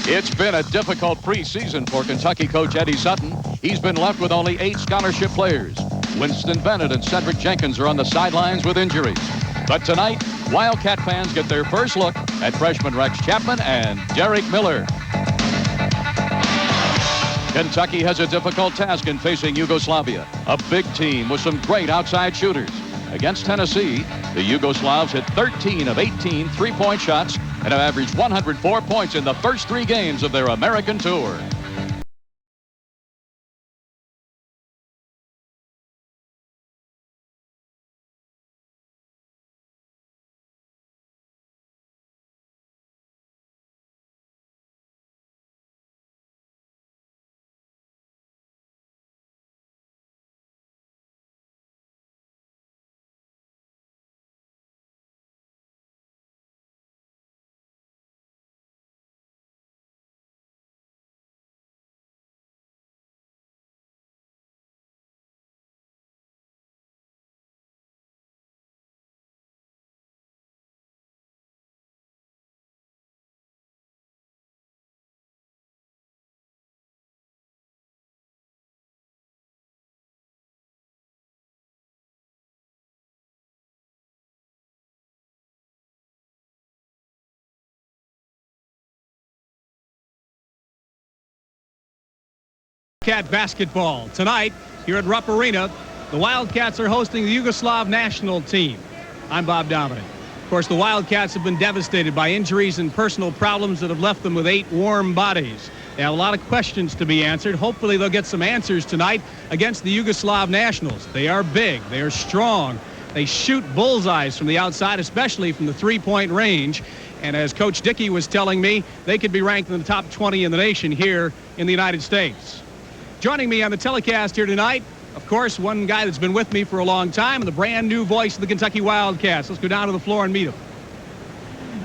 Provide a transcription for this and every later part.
It's been a difficult preseason for Kentucky coach Eddie Sutton. He's been left with only 8 scholarship players. Winston Bennett and Cedric Jenkins are on the sidelines with injuries. But tonight, Wildcat fans get their first look at freshman Rex Chapman and Derek Miller. Kentucky has a difficult task in facing Yugoslavia, a big team with some great outside shooters. Against Tennessee, the Yugoslavs hit 13 of 18 three-point shots and have averaged 104 points in the first 3 games of their American tour. Wildcat basketball. Tonight, here at Rupp Arena, the Wildcats are hosting the Yugoslav national team. I'm Bob Dominic. Of course, the Wildcats have been devastated by injuries and personal problems that have left them with 8 warm bodies. They have a lot of questions to be answered. Hopefully, they'll get some answers tonight against the Yugoslav nationals. They are big. They are strong. They shoot bullseyes from the outside, especially from the three-point range. And as Coach Dickey was telling me, they could be ranked in the top 20 in the nation here in the United States. Joining me on the telecast here tonight, of course, one guy that's been with me for a long time and the brand new voice of the Kentucky Wildcats. Let's go down to the floor and meet him.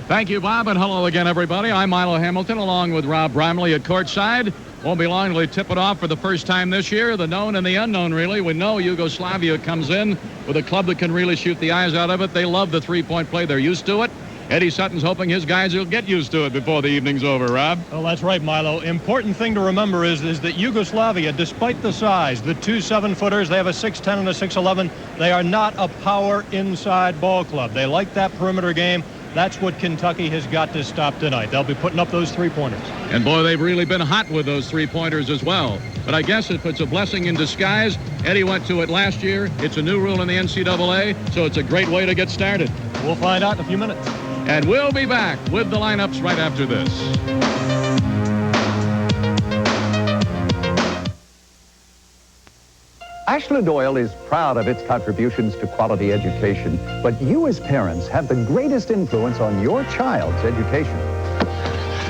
Thank you, Bob, and hello again, everybody. I'm Milo Hamilton, along with Rob Brimley at courtside. Won't be long till we tip it off for the first time this year. The known and the unknown, really. We know Yugoslavia comes in with a club that can really shoot the eyes out of it. They love the three-point play. They're used to it. Eddie Sutton's hoping his guys will get used to it before the evening's over, Rob. Well, that's right, Milo. Important thing to remember is that Yugoslavia, despite the size, the 2 7-footers, they have a 6'10 and a 6'11. They are not a power inside ball club. They like that perimeter game. That's what Kentucky has got to stop tonight. They'll be putting up those three-pointers. And, boy, they've really been hot with those three-pointers as well. But I guess if it's a blessing in disguise, Eddie went to it last year. It's a new rule in the NCAA, so it's a great way to get started. We'll find out in a few minutes. And we'll be back with the lineups right after this. Ashland Oil is proud of its contributions to quality education, but you as parents have the greatest influence on your child's education.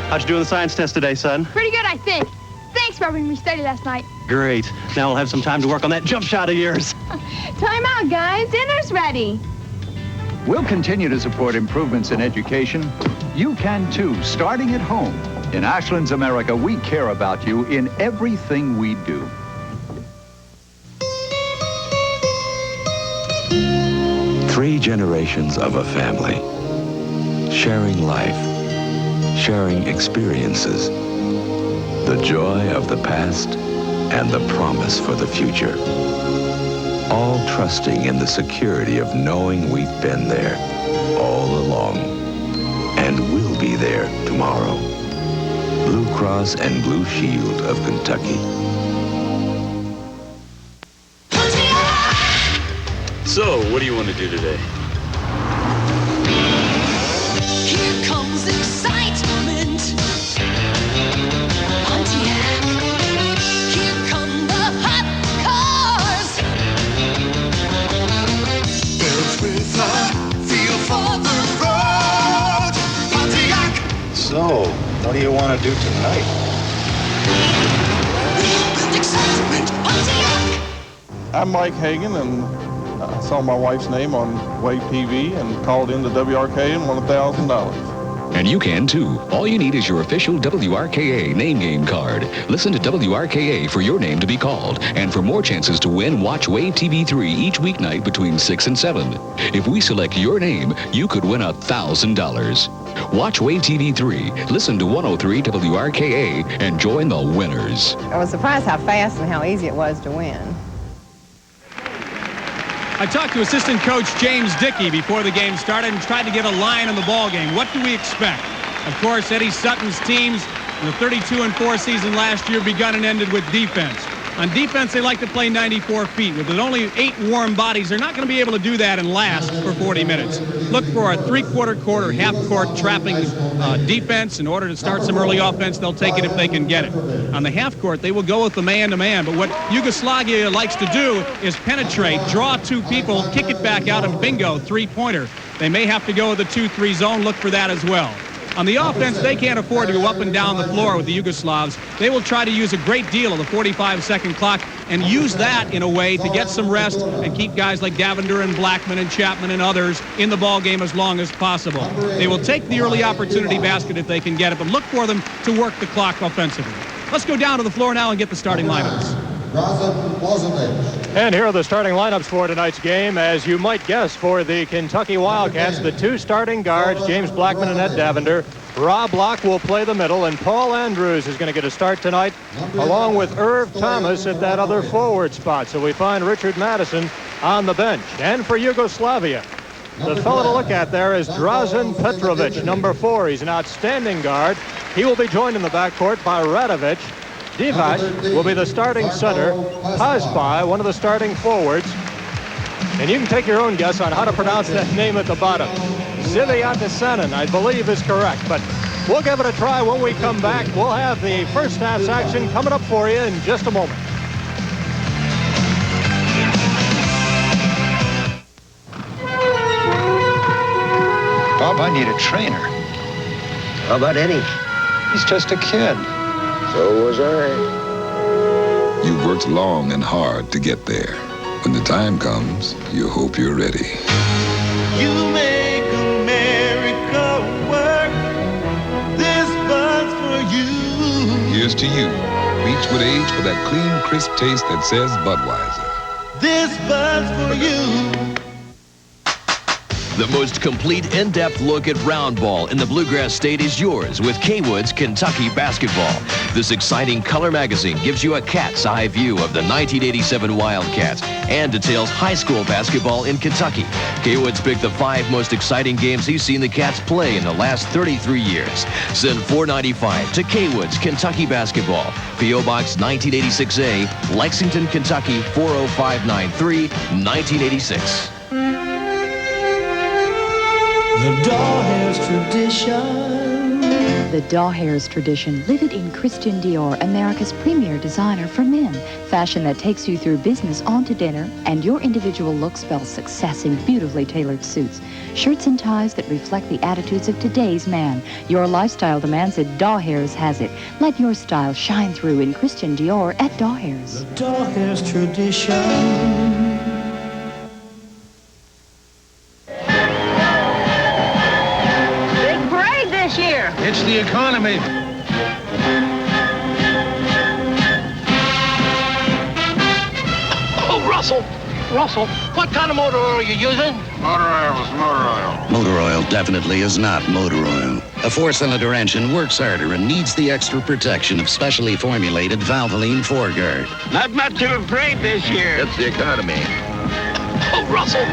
How'd you do on the science test today, son? Pretty good, I think. Thanks for helping me study last night. Great. Now we'll have some time to work on that jump shot of yours. Time out, guys. Dinner's ready. We'll continue to support improvements in education. You can too, starting at home. In Ashland's America, we care about you in everything we do. Three generations of a family, sharing life, sharing experiences, the joy of the past and the promise for the future. All trusting in the security of knowing we've been there all along and will be there tomorrow. Blue Cross and Blue Shield of Kentucky. So, what do you want to do today? Here comes excitement. Pontiac. Here come the hot cars. Built with a feel for the road. Pontiac. So, what do you want to do tonight? With excitement. Pontiac. I'm Mike Hagan, and I saw my wife's name on Wave TV and called into WRKA and won $1,000. And you can too. All you need is your official WRKA name game card. Listen to WRKA for your name to be called. And for more chances to win, watch Wave TV 3 each weeknight between 6 and 7. If we select your name, you could win $1,000. Watch Wave TV 3, listen to 103 WRKA, and join the winners. I was surprised how fast and how easy it was to win. I talked to assistant coach James Dickey before the game started and tried to get a line on the ball game. What do we expect? Of course, Eddie Sutton's teams in the 32-4 season last year begun and ended with defense. On defense, they like to play 94 feet. With only 8 warm bodies, they're not going to be able to do that and last for 40 minutes. Look for a three-quarter, half-court trapping defense. In order to start some early offense, they'll take it if they can get it. On the half-court, they will go with the man-to-man. But what Yugoslavia likes to do is penetrate, draw 2 people, kick it back out, and bingo, three-pointer. They may have to go with the 2-3 zone. Look for that as well. On the offense, they can't afford to go up and down the floor with the Yugoslavs. They will try to use a great deal of the 45-second clock and use that in a way to get some rest and keep guys like Davender and Blackman and Chapman and others in the ball game as long as possible. They will take the early opportunity basket if they can get it, but look for them to work the clock offensively. Let's go down to the floor now and get the starting lineups. And here are the starting lineups for tonight's game. As you might guess, for the Kentucky Wildcats, the 2 starting guards, James Blackman and Ed Davender. Rob Locke will play the middle, and Paul Andrews is going to get a start tonight, along with Irv Thomas at that other forward spot. So we find Richard Madison on the bench. And for Yugoslavia, the fellow to look at there is Drazen Petrovic, number 4. He's an outstanding guard. He will be joined in the backcourt by Radovic. Divac will be the starting center. Pazpai, one of the starting forwards. And you can take your own guess on how to pronounce that name at the bottom. Ziviatasanen, I believe, is correct. But we'll give it a try when we come back. We'll have the first half's action coming up for you in just a moment. Bob, I need a trainer. How about Eddie? He's just a kid. So was I. You've worked long and hard to get there. When the time comes, you hope you're ready. You make America work. This buzz for you. Here's to you. Reach with age for that clean, crisp taste that says Budweiser. This buzz for you. The most complete, in-depth look at round ball in the Bluegrass State is yours with Cawood's Kentucky Basketball. This exciting color magazine gives you a cat's eye view of the 1987 Wildcats and details high school basketball in Kentucky. Cawood's picked the 5 most exciting games he's seen the Cats play in the last 33 years. Send $4.95 to Cawood's Kentucky Basketball, P.O. Box 1986A, Lexington, Kentucky 40593, 1986. The Dawahare's tradition. The Dawahare's tradition. Live it in Christian Dior, America's premier designer for men. Fashion that takes you through business on to dinner, and your individual look spells success in beautifully tailored suits. Shirts and ties that reflect the attitudes of today's man. Your lifestyle demands it. Dawahare's has it. Let your style shine through in Christian Dior at Dawahare's. The Dawahare's tradition. It's the economy. Oh, Russell, what kind of motor oil are you using? Motor oil is motor oil. Motor oil definitely is not motor oil. A 4-cylinder engine works harder and needs the extra protection of specially formulated Valvoline 4-guard. Not much of a parade this year. It's the economy. Oh, Russell.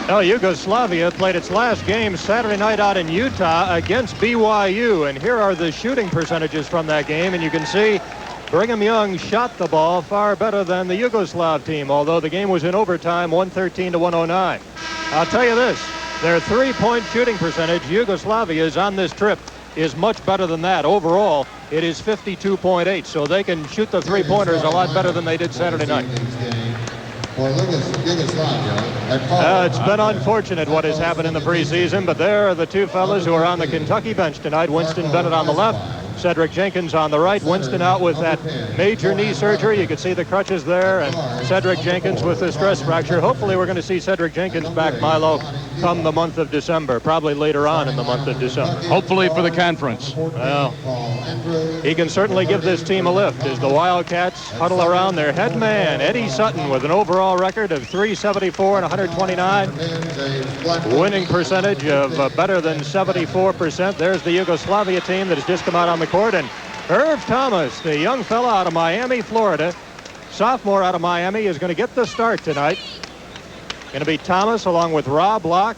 Well, Yugoslavia played its last game Saturday night out in Utah against BYU, and here are the shooting percentages from that game, and you can see Brigham Young shot the ball far better than the Yugoslav team, although the game was in overtime, 113 to 109. I'll tell you this, their 3-point shooting percentage, Yugoslavia's on this trip, is much better than that. Overall, it is 52.8, so they can shoot the 3-pointers a lot better than they did Saturday night. It's been unfortunate what has happened in the preseason, but there are the 2 fellas who are on the Kentucky bench tonight. Winston Bennett on the left, Cedric Jenkins on the right. Winston out with that major knee surgery. You can see the crutches there, and Cedric Jenkins with the stress fracture. Hopefully we're going to see Cedric Jenkins back, Milo, come the month of December, probably later on in the month of December. Hopefully for the conference. Well, he can certainly give this team a lift as the Wildcats huddle around their head man, Eddie Sutton, with an overall record of .374 and 129. Winning percentage of better than 74%. There's the Yugoslavia team that has just come out on the court. And Irv Thomas, the young fella out of Miami, Florida, sophomore out of Miami, is going to get the start tonight. Going to be Thomas along with Rob Locke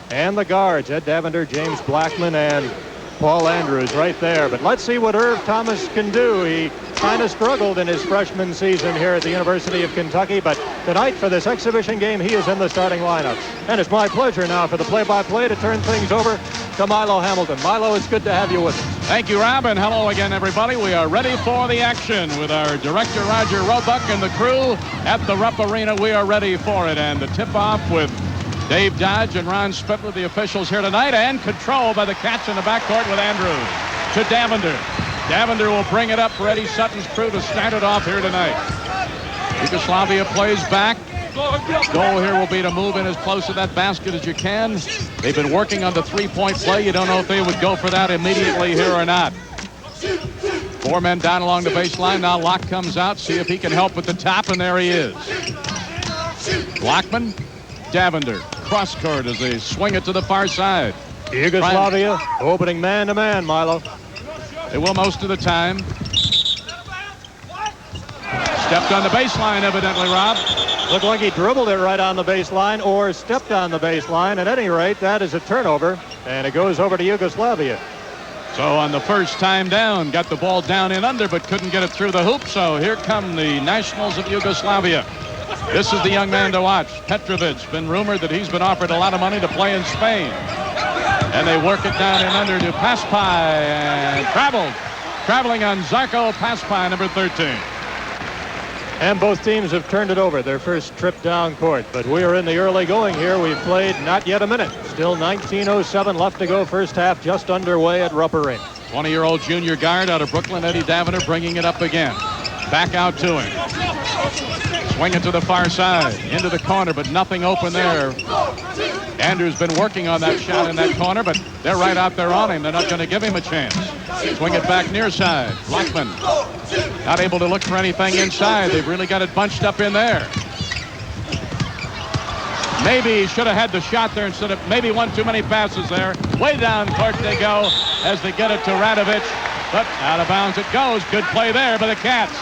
and the guards, Ed Davender, James Blackman, and Paul Andrews right there. But let's see what Irv Thomas can do. He kind of struggled in his freshman season here at the University of Kentucky, but tonight for this exhibition game, he is in the starting lineup. And it's my pleasure now for the play-by-play to turn things over to Milo Hamilton. Milo, it's good to have you with us. Thank you, Rob, and hello again, everybody. We are ready for the action with our director, Roger Roebuck, and the crew at the Rupp Arena. We are ready for it, and the tip-off with Dave Dodge and Ron Spittler, the officials here tonight, and control by the Cats in the backcourt with Andrews to Davender. Davender will bring it up for Eddie Sutton's crew to start it off here tonight. Yugoslavia plays back. Goal here will be to move in as close to that basket as you can. They've been working on the three-point play. You don't know if they would go for that immediately here or not. Four men down along the baseline. Now Locke comes out. See if he can help at the top, and there he is. Blackman, Davender, cross court as they swing it to the far side. Yugoslavia opening man-to-man, Milo. They will most of the time. Stepped on the baseline, evidently, Rob. Looked like he dribbled it right on the baseline or stepped on the baseline. At any rate, that is a turnover, and it goes over to Yugoslavia. So on the first time down, got the ball down and under, but couldn't get it through the hoop. So here come the Nationals of Yugoslavia. This is the young man to watch. Petrovic, been rumored that he's been offered a lot of money to play in Spain. And they work it down and under to Paspai, and traveling on Zarko Paspai, number 13. And both teams have turned it over, their first trip down court. But we are in the early going here. We've played not yet a minute. Still 19:07 left to go. First half just underway at Rupp Arena. 20-year-old junior guard out of Brooklyn, Eddie Davender, bringing it up again. Back out to him. Swing it to the far side, into the corner, but nothing open there. Andrews been working on that shot in that corner, but they're right out there on him. They're not going to give him a chance. Swing it back near side. Blackman not able to look for anything inside. They've really got it bunched up in there. Maybe he should have had the shot there instead of maybe one too many passes there. Way down court they go as they get it to Radovic, but out of bounds it goes. Good play there by the Cats.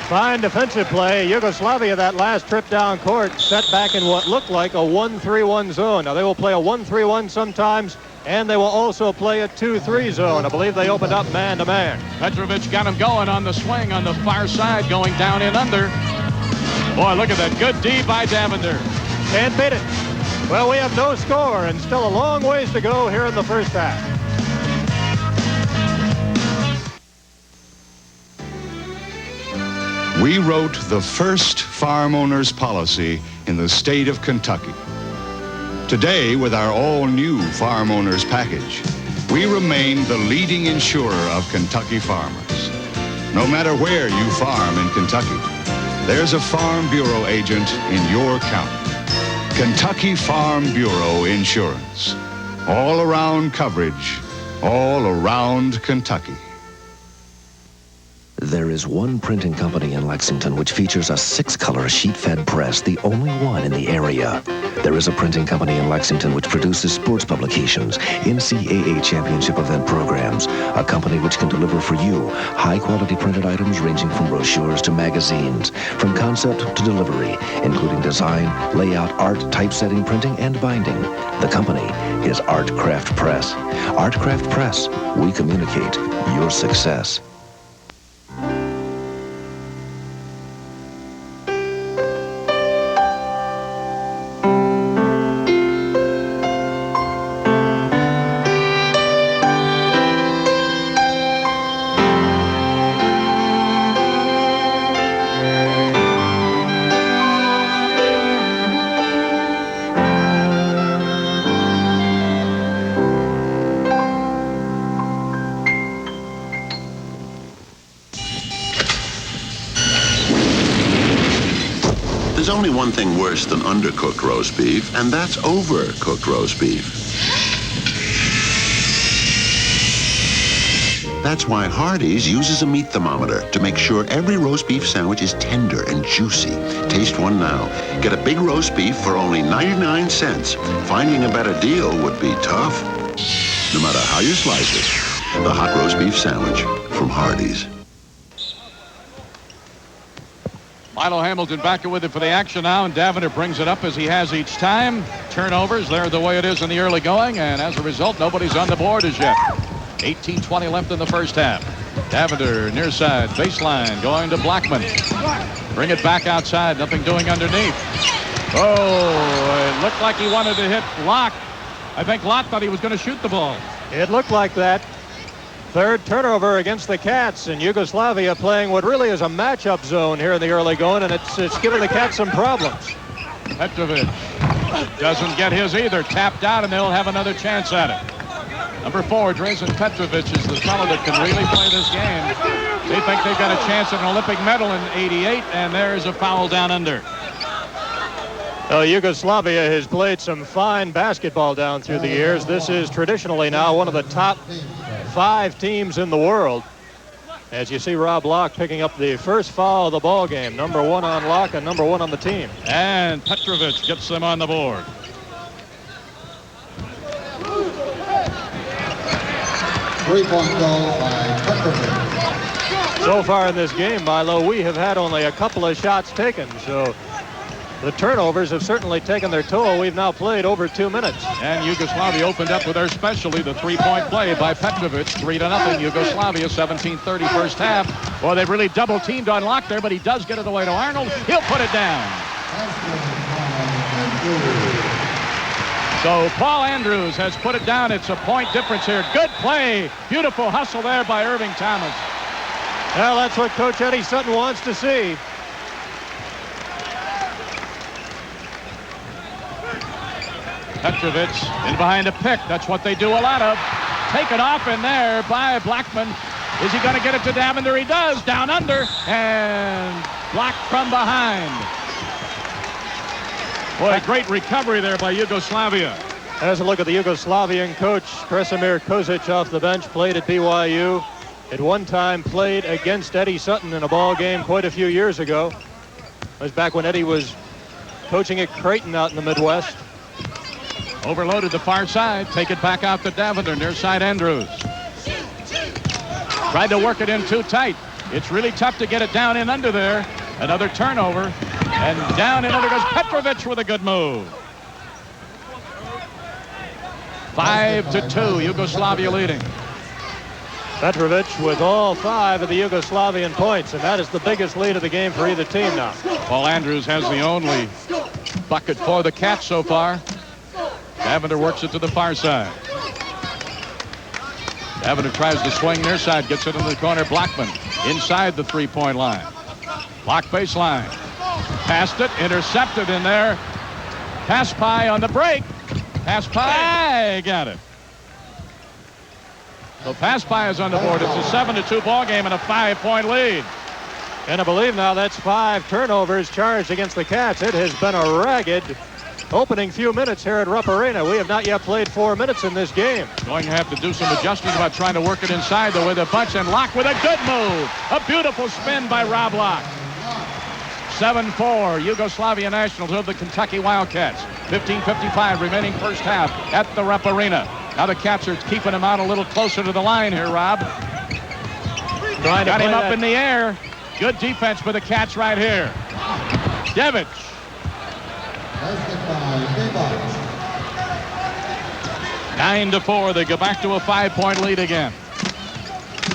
Fine defensive play. Yugoslavia, that last trip down court, set back in what looked like a 1-3-1 zone. Now, they will play a 1-3-1 sometimes, and they will also play a 2-3 zone. I believe they opened up man-to-man. Petrovic got him going on the swing on the far side, going down and under. Boy, look at that. Good D by Davender. Can't beat it. Well, we have no score, and still a long ways to go here in the first half. We wrote the first farm owners policy in the state of Kentucky. Today, with our all-new farm owners package, we remain the leading insurer of Kentucky farmers. No matter where you farm in Kentucky, there's a Farm Bureau agent in your county. Kentucky Farm Bureau Insurance. All around coverage, all around Kentucky. There is one printing company in Lexington which features a 6-color sheet-fed press, the only one in the area. There is a printing company in Lexington which produces sports publications, NCAA championship event programs, a company which can deliver for you high-quality printed items ranging from brochures to magazines, from concept to delivery, including design, layout, art, typesetting, printing, and binding. The company is Art Craft Press. Art Craft Press, we communicate your success. only one thing worse than undercooked roast beef, and that's overcooked roast beef. That's why Hardee's uses a meat thermometer to make sure every roast beef sandwich is tender and juicy. Taste one now. Get a big roast beef for only 99 cents. Finding a better deal would be tough. No matter how you slice it, the hot roast beef sandwich from Hardee's. Milo Hamilton back with it for the action now, and Davender brings it up as he has each time. Turnovers, they're the way it is in the early going, and as a result, nobody's on the board as yet. 18:20 left in the first half. Davender near side, baseline, going to Blackman. Bring it back outside, nothing doing underneath. Oh, it looked like he wanted to hit Locke. I think Locke thought he was going to shoot the ball. It looked like that. Third turnover against the Cats, and Yugoslavia playing what really is a matchup zone here in the early going, and it's giving the Cats some problems. Petrovic doesn't get his either. Tapped out, and they'll have another chance at it. Number 4, Drazen Petrovic is the fellow that can really play this game. They think they've got a chance at an Olympic medal in '88, and there's a foul down under. Yugoslavia has played some fine basketball down through the years. This is traditionally now one of the top 5 teams in the world. As you see Rob Locke picking up the first foul of the ball game. Number 1 on Locke and number 1 on the team. And Petrovic gets them on the board. Three-point goal by Petrovic. So far in this game, Milo, we have had only a couple of shots taken, so the turnovers have certainly taken their toll. We've now played over 2 minutes. And Yugoslavia opened up with their specialty, the three-point play by Petrovic. 3-0 Yugoslavia, 17:30 first half. Well, they've really double-teamed on Locke there, but he does get it away to Arnold. He'll put it down. So Paul Andrews has put it down. It's a point difference here. Good play. Beautiful hustle there by Irving Thomas. Well, that's what Coach Eddie Sutton wants to see. Petrovic in behind a pick. That's what they do a lot of. Taken off in there by Blackman. Is he going to get it to Davender? He does. Down under and blocked from behind. Boy, great recovery there by Yugoslavia. As a look at the Yugoslavian coach, Kresimir Kozic off the bench, played at BYU. At one time played against Eddie Sutton in a ball game quite a few years ago. It was back when Eddie was coaching at Creighton out in the Midwest. Overloaded the far side. Take it back out to Davender. Near side Andrews. Tried to work it in too tight. It's really tough to get it down in under there. Another turnover. And down and under goes Petrovic with a good move. 5-2, Yugoslavia leading. Petrovic with all 5 of the Yugoslavian points, and that is the biggest lead of the game for either team now. Paul Andrews has the only bucket for the Cats so far. Davender works it to the far side. Davender tries to swing near side, gets it in the corner. Blackman inside the three-point line. Lock baseline. Passed it, intercepted in there. Paspai on the break. Paspai got it. So Paspai is on the board. It's a 7-2 ball game and a 5-point lead. And I believe now that's 5 turnovers charged against the Cats. It has been a ragged opening few minutes here at Rupp Arena. We have not yet played 4 minutes in this game. Going to have to do some adjustments about trying to work it inside though with a bunch, and Locke with a good move. A beautiful spin by Rob Locke. 7-4 Yugoslavia Nationals of the Kentucky Wildcats. 15:55 remaining first half at the Rupp Arena. Now the Cats are keeping him out a little closer to the line here, Rob. Got him up in the air. Good defense for the Cats right here. Devic. 9-4. They go back to a 5-point lead again.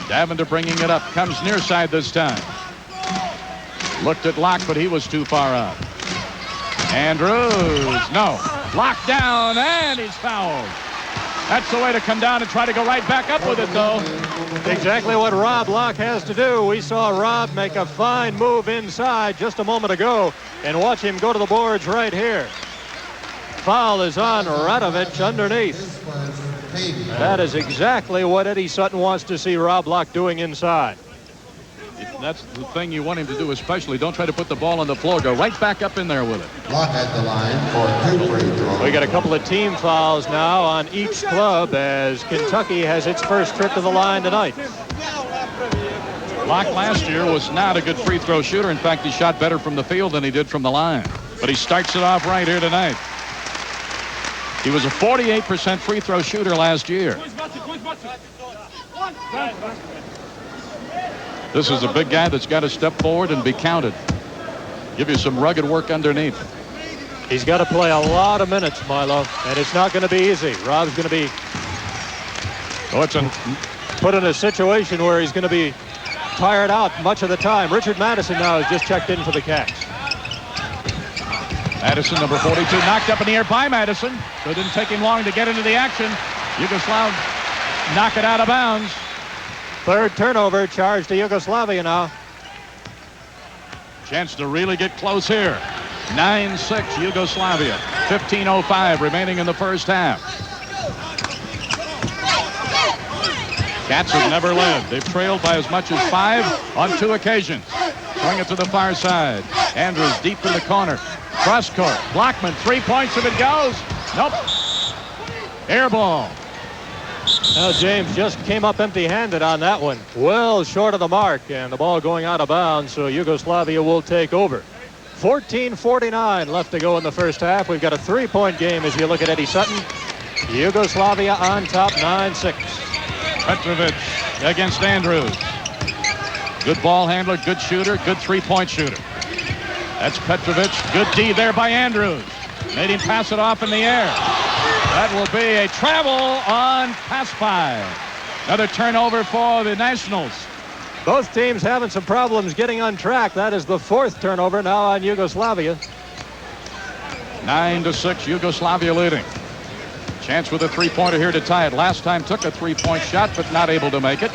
Davender bringing it up. Comes near side this time. Looked at Locke, but he was too far out. Andrews, no. Locked down, and he's fouled. That's the way to come down and try to go right back up with it, though. Exactly what Rob Locke has to do. We saw Rob make a fine move inside just a moment ago, and watch him go to the boards right here. Foul is on Radovic underneath. That is exactly what Eddie Sutton wants to see Rob Locke doing inside. that's the thing you want him to do especially. Don't try to put the ball on the floor. Go right back up in there with it. Locke at the line for 2 free throws. We got a couple of team fouls now on each club as Kentucky has its first trip to the line tonight. Locke last year was not a good free throw shooter. In fact, he shot better from the field than he did from the line. But he starts it off right here tonight. He was a 48% free throw shooter last year. This is a big guy that's got to step forward and be counted. Give you some rugged work underneath. He's got to play a lot of minutes, Milo, and it's not going to be easy. Rob's going to be put in a situation where he's going to be tired out much of the time. Richard Madison now has just checked in for the Cats. Madison, number 42, knocked up in the air by Madison. So it didn't take him long to get into the action. Yugoslav knock it out of bounds. Third turnover charged to Yugoslavia now. Chance to really get close here. 9-6 Yugoslavia. 15:05 remaining in the first half. Cats have never led. They've trailed by as much as 5 on 2 occasions. Swing it to the far side. Andrews deep in the corner. Cross court. Blackman, 3 points if it goes. Nope. Air ball. Now James just came up empty-handed on that one. Well short of the mark, and the ball going out of bounds, so Yugoslavia will take over. 14:49 left to go in the first half. We've got a 3-point game as you look at Eddie Sutton. Yugoslavia on top, 9-6. Petrovic against Andrews. Good ball handler, good shooter, good 3-point shooter. That's Petrovic. Good D there by Andrews. Made him pass it off in the air. That will be a travel on Paspai. Another turnover for the Nationals. Both teams having some problems getting on track. That is the 4th turnover now on Yugoslavia. 9-6, Yugoslavia leading. Chance with a 3-pointer here to tie it. Last time took a 3-point shot, but not able to make it.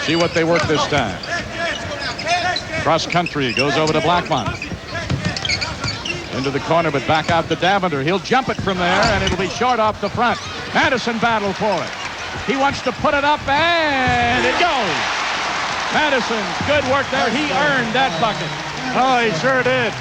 See what they work this time. Cross country goes over to Blackman. Into the corner, but back out to Davender. He'll jump it from there, and it'll be short off the front. Madison battled for it. He wants to put it up, and it goes. Madison, good work there. He earned that bucket. Oh, he sure did.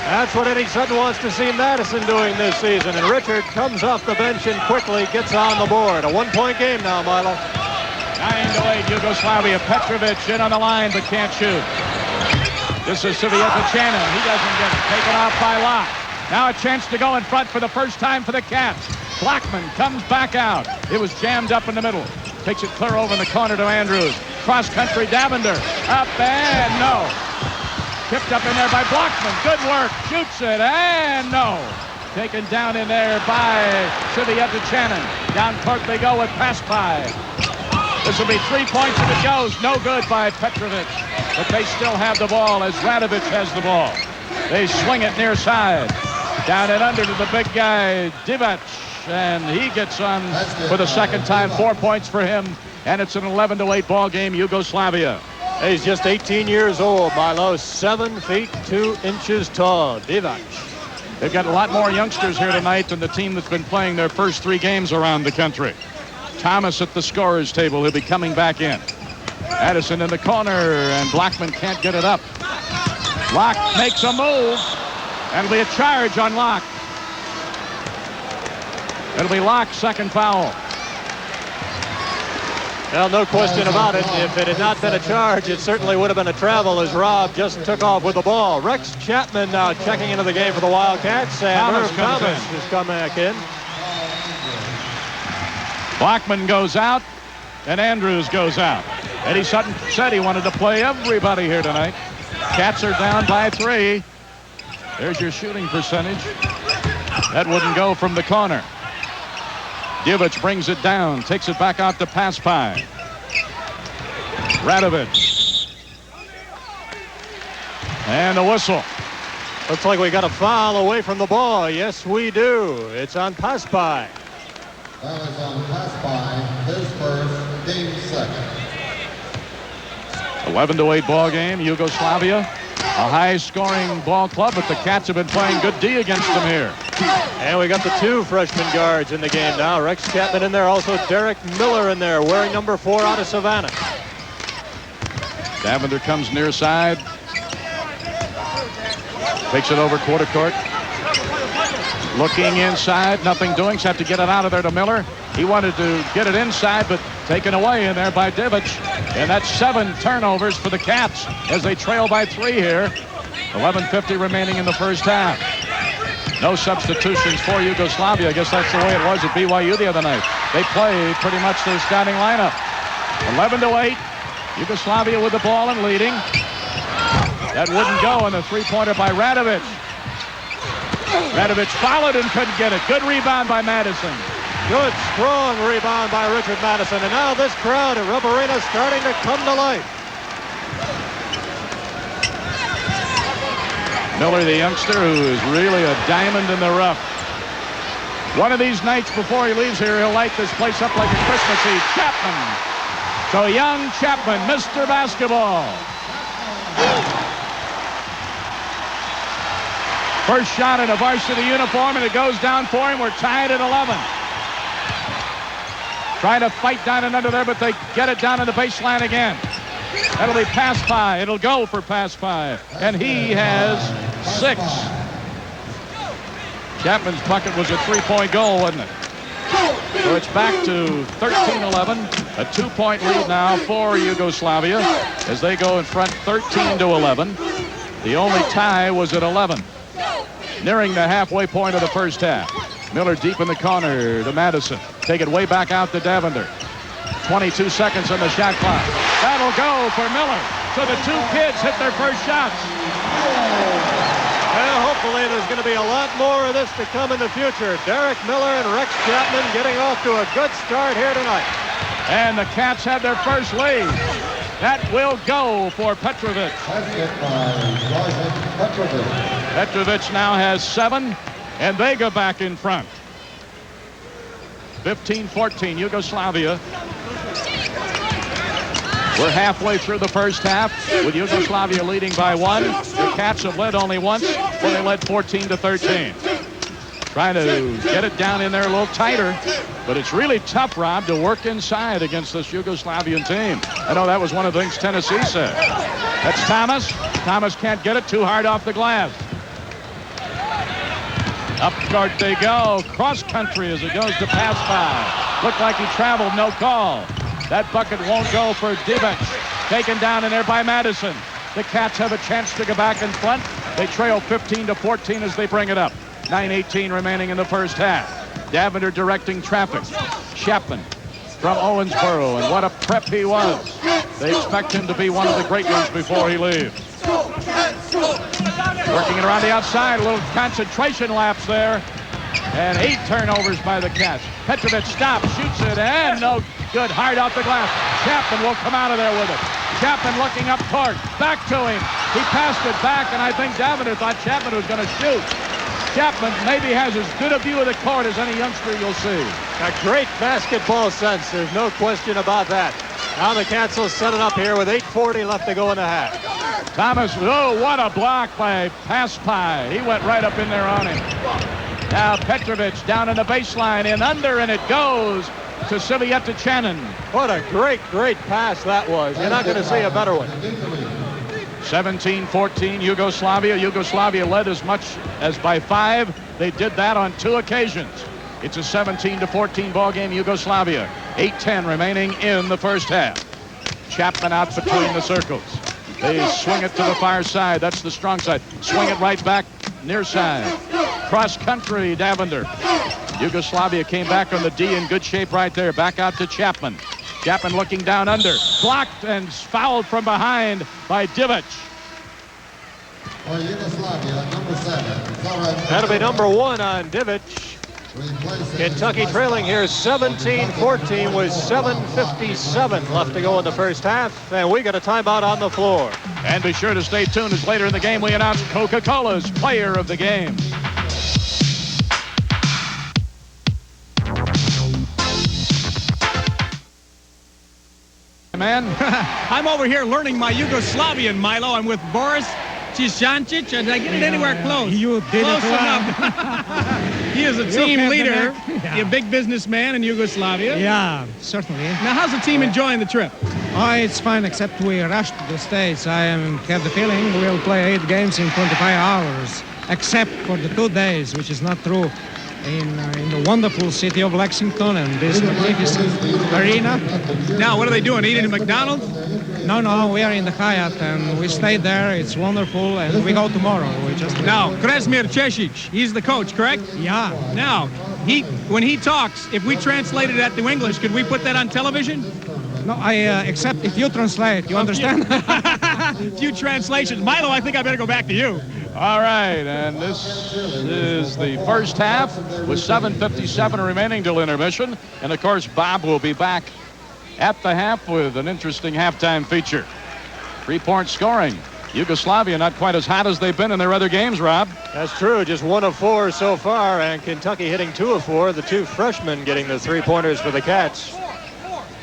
That's what Eddie Sutton wants to see Madison doing this season. And Richard comes off the bench and quickly gets on the board. A 1-point game now, Milo. 9-8, Yugoslavia. Petrovic in on the line, but can't shoot. This is Suvieta Channon. He doesn't get it. Taken off by Locke. Now a chance to go in front for the first time for the Cats. Blackman comes back out. It was jammed up in the middle. Takes it clear over in the corner to Andrews. Cross country, Davender. Up and no. Tipped up in there by Blackman. Good work. Shoots it and no. Taken down in there by Suvieta Channon. Down court they go with Paspai. This will be 3 points if it goes. No good by Petrovic. But they still have the ball as Radovic has the ball. They swing it near side. Down and under to the big guy, Divac. And he gets on for the second time. 4 points for him. And it's an 11-8 ball game, Yugoslavia. He's just 18 years old, Milo. 7 feet 2 inches tall. Divac. They've got a lot more youngsters here tonight than the team that's been playing their first 3 games around the country. Thomas at the scorer's table. He'll be coming back in. Addison in the corner, and Blackman can't get it up. Locke makes a move. That'll be a charge on Locke. It'll be Locke's second foul. Well, no question about it. If it had not been a charge, it certainly would have been a travel as Rob just took off with the ball. Rex Chapman now checking into the game for the Wildcats, and Irv Thomas has come back in. Blackman goes out, and Andrews goes out. Eddie Sutton said he wanted to play everybody here tonight. Cats are down by 3. There's your shooting percentage. That wouldn't go from the corner. Divac brings it down, takes it back out to Paspai. Radovic. And a whistle. Looks like we got a foul away from the ball. Yes, we do. It's on Paspai. That is on Paspai, his first, game second. 11-8 ball game, Yugoslavia. A high-scoring ball club, but the Cats have been playing good D against them here. And we got the 2 freshman guards in the game now. Rex Chapman in there, also Derek Miller in there, wearing number 4 out of Savannah. Davender comes near side. Takes it over quarter court. Looking inside, nothing doing. Just have to get it out of there to Miller. He wanted to get it inside, but taken away in there by Divic. And that's 7 turnovers for the Cats as they trail by 3 here. 11:50 remaining in the first half. No substitutions for Yugoslavia. I guess that's the way it was at BYU the other night. They play pretty much their starting lineup. 11-8. Yugoslavia with the ball and leading. That wouldn't go on the three-pointer by Radovic. Radovic followed and couldn't get it. Good rebound by Madison. Good, strong rebound by Richard Madison. And now this crowd at Rupp Arena is starting to come to life. Miller, the youngster, who is really a diamond in the rough. One of these nights before he leaves here, he'll light this place up like a Christmas Eve. Chapman. So young Chapman, Mr. Basketball. First shot in a varsity uniform, and it goes down for him. We're tied at 11. Trying to fight down and under there, but they get it down on the baseline again. That'll be pass by. It'll go for pass by. And he has 6. Chapman's bucket was a 3-point goal, wasn't it? So it's back to 13-11. A 2-point lead now for Yugoslavia as they go in front 13-11. The only tie was at 11. Nearing the halfway point of the first half. Miller deep in the corner to Madison. Take it way back out to Davender. 22 seconds on the shot clock. That'll go for Miller. So the 2 kids hit their first shots. Well, hopefully there's going to be a lot more of this to come in the future. Derek Miller and Rex Chapman getting off to a good start here tonight. And the Cats have their first lead. That will go for Petrovic. Petrovic now has 7, and they go back in front. 15-14, Yugoslavia. We're halfway through the first half with Yugoslavia leading by 1. The Cats have led only once, when they led 14-13. Trying to get it down in there a little tighter, but it's really tough, Rob, to work inside against this Yugoslavian team. I know that was one of the things Tennessee said. That's Thomas. Thomas can't get it, too hard off the glass. Up court they go. Cross country as it goes to pass by. Looked like he traveled, no call. That bucket won't go for Divic. Taken down in there by Madison. The Cats have a chance to go back in front. They trail 15-14 as they bring it up. 9:18 remaining in the first half. Davender directing traffic. Chapman from Owensboro, and what a prep he was. They expect him to be one of the great ones before he leaves. Working it around the outside, a little concentration lapse there. And 8 turnovers by the Cats. Petrovic stops, shoots it, and no good. Hard off the glass. Chapman will come out of there with it. Chapman looking up court. Back to him. He passed it back, and I think Davender thought Chapman was going to shoot. Chapman maybe has as good a view of the court as any youngster you'll see. A great basketball sense. There's no question about that. Now the Cats will set it up here with 8:40 left to go in the half. Thomas, oh, what a block by Paspai. He went right up in there on him. Now Petrovic down in the baseline and under, and it goes to Silietta Channon. What a great, great pass that was. You're not going to see a better one. 17-14 Yugoslavia. Yugoslavia led as much as by 5. They did that on 2 occasions. It's a 17-14 ball game, Yugoslavia. 8:10 remaining in the first half. Chapman out between the circles. They swing it to the far side. That's the strong side. Swing it right back near side. Cross country, Davender. Yugoslavia came back on the D in good shape right there. Back out to Chapman. Chapman looking down under. Blocked and fouled from behind by Divic. For Yugoslavia, number 7. That'll be number 1 on Divic. Kentucky trailing here 17-14 with 7:57 left to go in the first half, and we got a timeout on the floor. And be sure to stay tuned as later in the game we announce Coca-Cola's Player of the Game. Man, I'm over here learning my Yugoslavian, Milo. I'm with Boris Cisancic. Did I get it anywhere close? You did close it well. enough. He is a team leader, a big businessman in Yugoslavia. Yeah, certainly. Now, how's the team enjoying the trip? Oh, it's fine, except we rushed to the States. I have the feeling we'll play 8 games in 25 hours, except for the 2 days, which is not true, in the wonderful city of Lexington and this magnificent arena. Now, what are they doing, eating at McDonald's? No, we are in the Hyatt, and we stayed there. It's wonderful, and we go tomorrow. Now, Krasmir Cesic, he's the coach, correct? Yeah. Now, when he talks, if we translated that to English, could we put that on television? No, except if you translate, you understand? Few translations. Milo, I think I better go back to you. All right, and this is the first half with 7:57 remaining till intermission. And, of course, Bob will be back at the half with an interesting halftime feature. 3-point scoring. Yugoslavia not quite as hot as they've been in their other games, Rob. That's true. Just 1 of 4 so far, and Kentucky hitting 2 of 4. The 2 freshmen getting the 3-pointers for the Cats.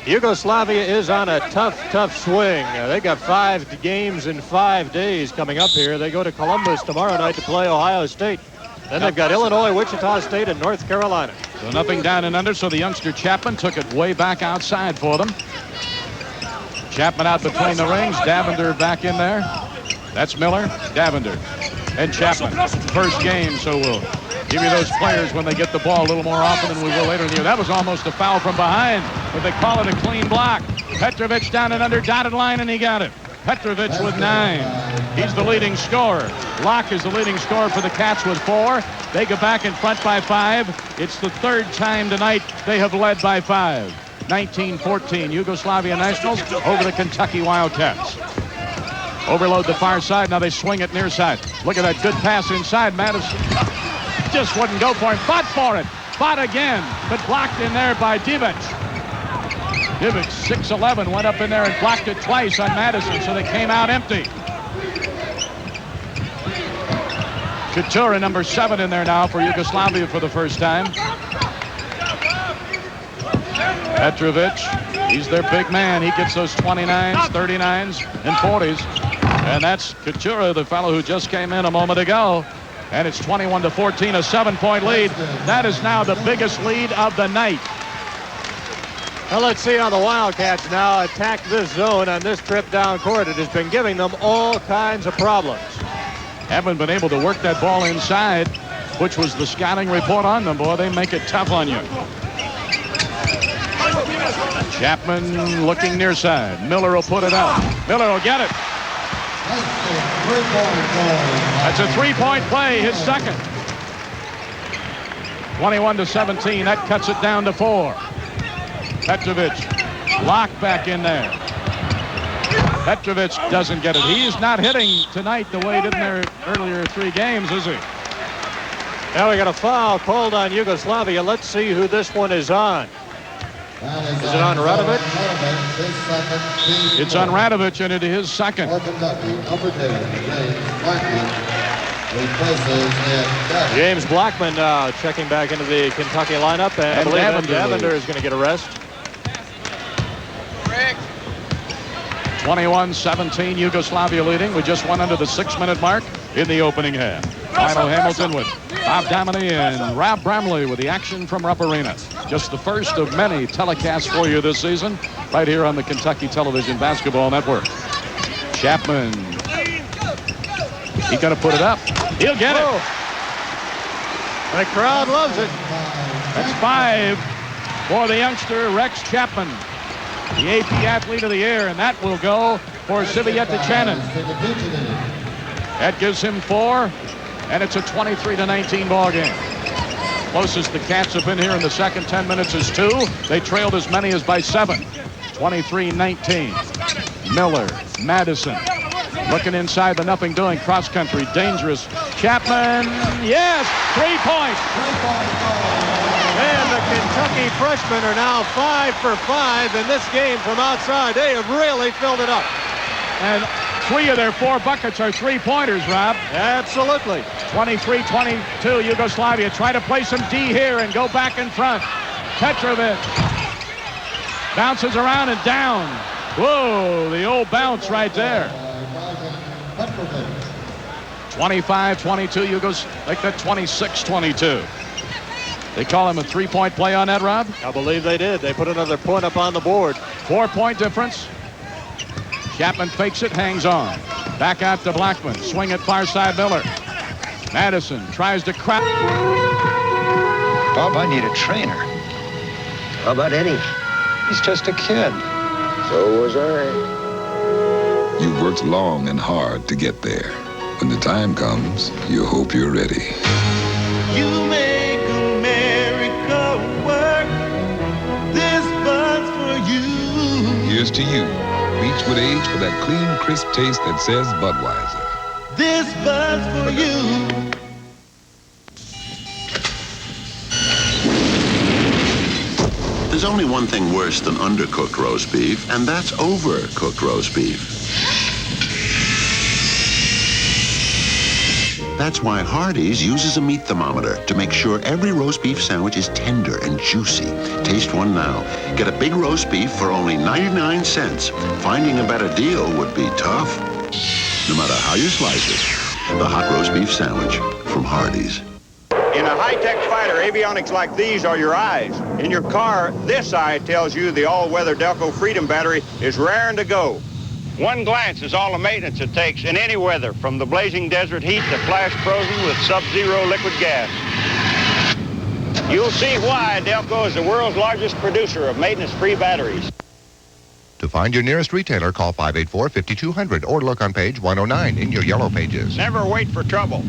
Yugoslavia is on a tough swing. They got 5 games in 5 days coming up here. They go to Columbus tomorrow night to play Ohio State. Then they've got Illinois, Wichita State, and North Carolina. So nothing down and under, so the youngster Chapman took it way back outside for them. Chapman out between the rings. Davender back in there. That's Miller, Davender, and Chapman. First game, so we'll give you those players when they get the ball a little more often than we will later in the year. That was almost a foul from behind, but they call it a clean block. Petrovic down and under, dotted line, and he got it. Petrovic with 9. He's the leading scorer. Locke is the leading scorer for the Cats with 4. They go back in front by 5. It's the 3rd time tonight they have led by 5. 19-14, Yugoslavia Nationals over the Kentucky Wildcats. Overload the far side. Now they swing it near side. Look at that good pass inside. Madison just wouldn't go for it. Fought for it. Fought again, but blocked in there by Divic. Divic, 6'11", went up in there and blocked it twice on Madison, so they came out empty. Couture, number 7 in there now for Yugoslavia for the first time. Petrovic, he's their big man. He gets those 29s, 39s, and 40s. And that's Couture, the fellow who just came in a moment ago. And it's 21-14, a 7-point lead. That is now the biggest lead of the night. Well, let's see how the Wildcats now attack this zone on this trip down court. It has been giving them all kinds of problems. Haven't been able to work that ball inside, which was the scouting report on them. Boy, they make it tough on you. Chapman looking near side. Miller will put it out. Miller will get it. That's a 3-point play, his second. 21-17, that cuts it down to 4. Petrovic, locked back in there. Petrovic doesn't get it. He's not hitting tonight the way he did in their earlier 3 games, is he? Now we got a foul called on Yugoslavia. Let's see who this one is on. Is it on Radovic? It's on Radovic, and it is his second. James Blackman checking back into the Kentucky lineup, and I believe Davender is going to get a rest. 21-17, Yugoslavia leading. We just went under the 6-minute mark in the opening half. Milo Hamilton with Bob Dominy and Rob Bramley with the action from Rupp Arena. Just the first of many telecasts for you this season, right here on the Kentucky Television Basketball Network. Chapman. He's going to put it up. He'll get it. The crowd loves it. That's 5 for the youngster, Rex Chapman, the AP Athlete of the Year, and that will go for Sivieta Chanin. That gives him 4, and it's a 23-19 ball game. Closest the Cats have been here in the second 10 minutes is 2. They trailed as many as by 7. 23-19. Miller, Madison, looking inside the nothing doing, cross country, dangerous. Chapman, yes, 3 points. And the Kentucky freshmen are now 5 for 5 in this game from outside. They have really filled it up. And 3 of their 4 buckets are 3-pointers, Rob. Absolutely. 23-22, Yugoslavia. Try to play some D here and go back in front. Petrovic bounces around and down. Whoa, the old bounce right there. 25-22, Yugos, like that 26-22. They call him a 3-point play on that, Rob? I believe they did. They put another point up on the board. 4-point difference. Chapman fakes it, hangs on. Back out to Blackman. Swing it far side Miller. Madison tries to crack. Bob, I need a trainer. How about Eddie? He's just a kid. So was I. You've worked long and hard to get there. When the time comes, you hope you're ready. You make America work. This buzz for you. Here's to you. Reach with age for that clean, crisp taste that says Budweiser. This buzz for you. There's only one thing worse than undercooked roast beef, and that's overcooked roast beef. That's why Hardee's uses a meat thermometer to make sure every roast beef sandwich is tender and juicy. Taste one now. Get a big roast beef for only 99 cents. Finding a better deal would be tough. No matter how you slice it. The hot roast beef sandwich from Hardee's. In a high-tech fighter, avionics like these are your eyes. In your car, this eye tells you the all-weather Delco Freedom battery is raring to go. One glance is all the maintenance it takes in any weather, from the blazing desert heat to flash frozen with sub-zero liquid gas. You'll see why Delco is the world's largest producer of maintenance-free batteries. To find your nearest retailer, call 584-5200 or look on page 109 in your yellow pages. Never wait for trouble.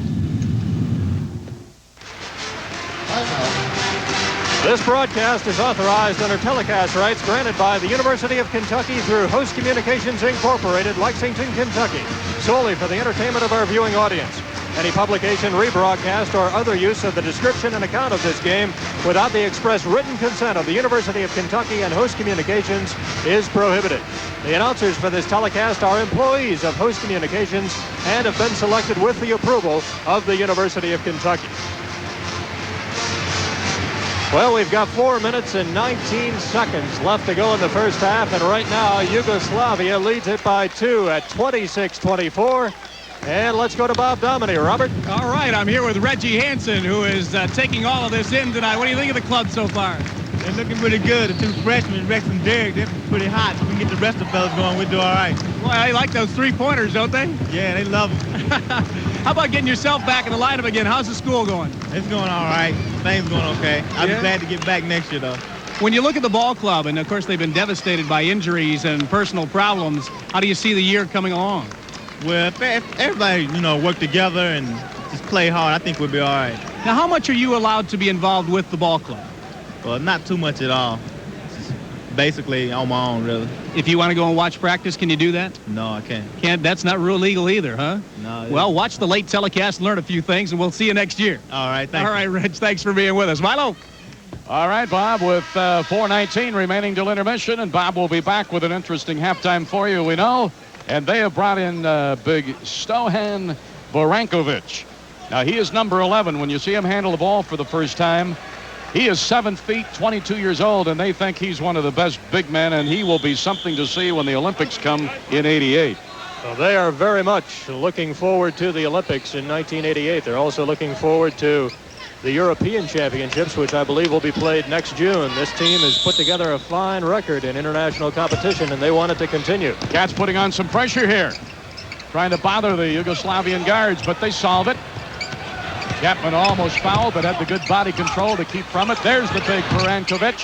This broadcast is authorized under telecast rights granted by the University of Kentucky through Host Communications Incorporated, Lexington, Kentucky, solely for the entertainment of our viewing audience. Any publication, rebroadcast, or other use of the description and account of this game without the express written consent of the University of Kentucky and Host Communications is prohibited. The announcers for this telecast are employees of Host Communications and have been selected with the approval of the University of Kentucky. Well, we've got 4 minutes and 19 seconds left to go in the first half, and right now Yugoslavia leads it by 2 at 26-24. And let's go to Bob Dominy. Robert? All right, I'm here with Reggie Hansen, who is taking all of this in tonight. What do you think of the club so far? They're looking pretty good. The two freshmen, Rex and Derek, they're pretty hot. If we can get the rest of the fellas going, we'll do all right. Well, they like those three-pointers, don't they? Yeah, they love them. How about getting yourself back in the lineup again? How's the school going? It's going all right. Things going okay. I'll be glad to get back next year, though. When you look at the ball club, and of course they've been devastated by injuries and personal problems, how do you see the year coming along? Well, if everybody, work together and just play hard, I think we'll be all right. Now, how much are you allowed to be involved with the ball club? Well, not too much at all. Just basically on my own, really. If you want to go and watch practice, can you do that? No, I can't. Can't? That's not real legal either, huh? No. Well, watch the late telecast, learn a few things, and we'll see you next year. All right, thanks. All right, Reg, thanks for being with us. Milo? All right, Bob, with 4:19 remaining till intermission, and Bob will be back with an interesting halftime for you, we know. And they have brought in big Stojan Vorankovic. Now, he is number 11. When you see him handle the ball for the first time, he is 7 feet, 22 years old, and they think he's one of the best big men, and he will be something to see when the Olympics come in '88. Well, they are very much looking forward to the Olympics in 1988. They're also looking forward to the European Championships, which I believe will be played next June. This team has put together a fine record in international competition, and they want it to continue. Cats putting on some pressure here, trying to bother the Yugoslavian guards, but they solve it. Chapman almost fouled, but had the good body control to keep from it. There's the big Vorankovic.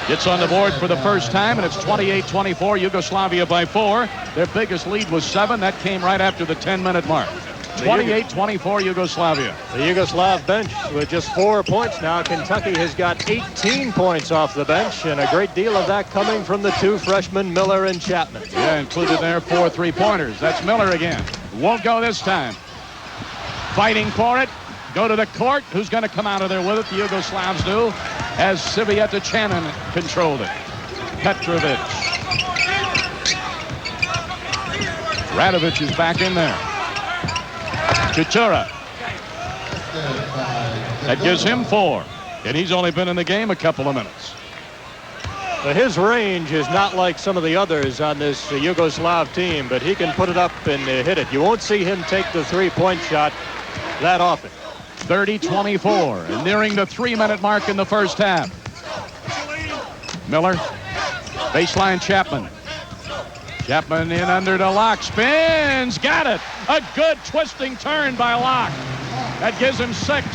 Gets on the board for the first time, and it's 28-24, Yugoslavia by 4. Their biggest lead was 7. That came right after the 10-minute mark. 28-24 Yugoslavia. The Yugoslav bench with just 4 points now. Kentucky has got 18 points off the bench, and a great deal of that coming from the two freshmen, Miller and Chapman. Yeah, included there 4 3-pointers. That's Miller again. Won't go this time. Fighting for it. Go to the court. Who's going to come out of there with it? The Yugoslavs do, as Sivieta Chanin controlled it. Petrovic. Radovic is back in there. Chichura. That gives him 4, and he's only been in the game a couple of minutes. But his range is not like some of the others on this Yugoslav team, but he can put it up and hit it. You won't see him take the three-point shot that often. 30-24, and nearing the 3-minute mark in the first half. Miller, baseline Chapman. Chapman in under to Locke. Spins. Got it. A good twisting turn by Locke. That gives him 6.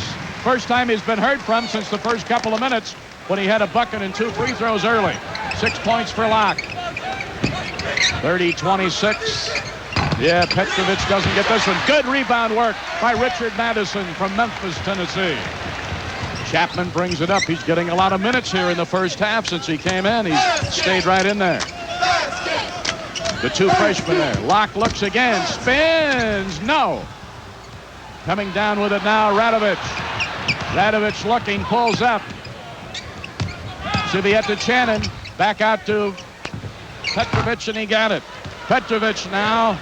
First time he's been heard from since the first couple of minutes when he had a bucket and 2 free throws early. 6 points for Locke. 30-26. Yeah, Petrovic doesn't get this one. Good rebound work by Richard Madison from Memphis, Tennessee. Chapman brings it up. He's getting a lot of minutes here in the first half since he came in. He's stayed right in there. The 2 freshmen there. Locke looks again. Spins. No. Coming down with it now, Radovic. Radovic looking, pulls up. Sivieta Channon back out to Petrovic, and he got it. Petrovic now.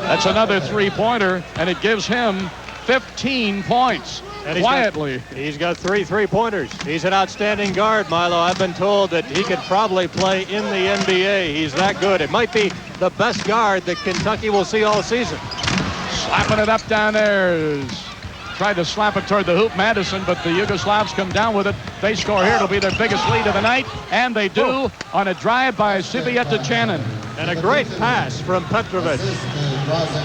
That's another 3-pointer, and it gives him 15 points. And quietly. He's got 3 3-pointers. He's an outstanding guard, Milo. I've been told that he could probably play in the NBA. He's that good. It might be the best guard that Kentucky will see all season. Slapping it up down there. Tried to slap it toward the hoop, Madison, but the Yugoslavs come down with it. They score here. It'll be their biggest lead of the night, and they do on a drive by Sivieta Channon. And a great pass from Petrovic.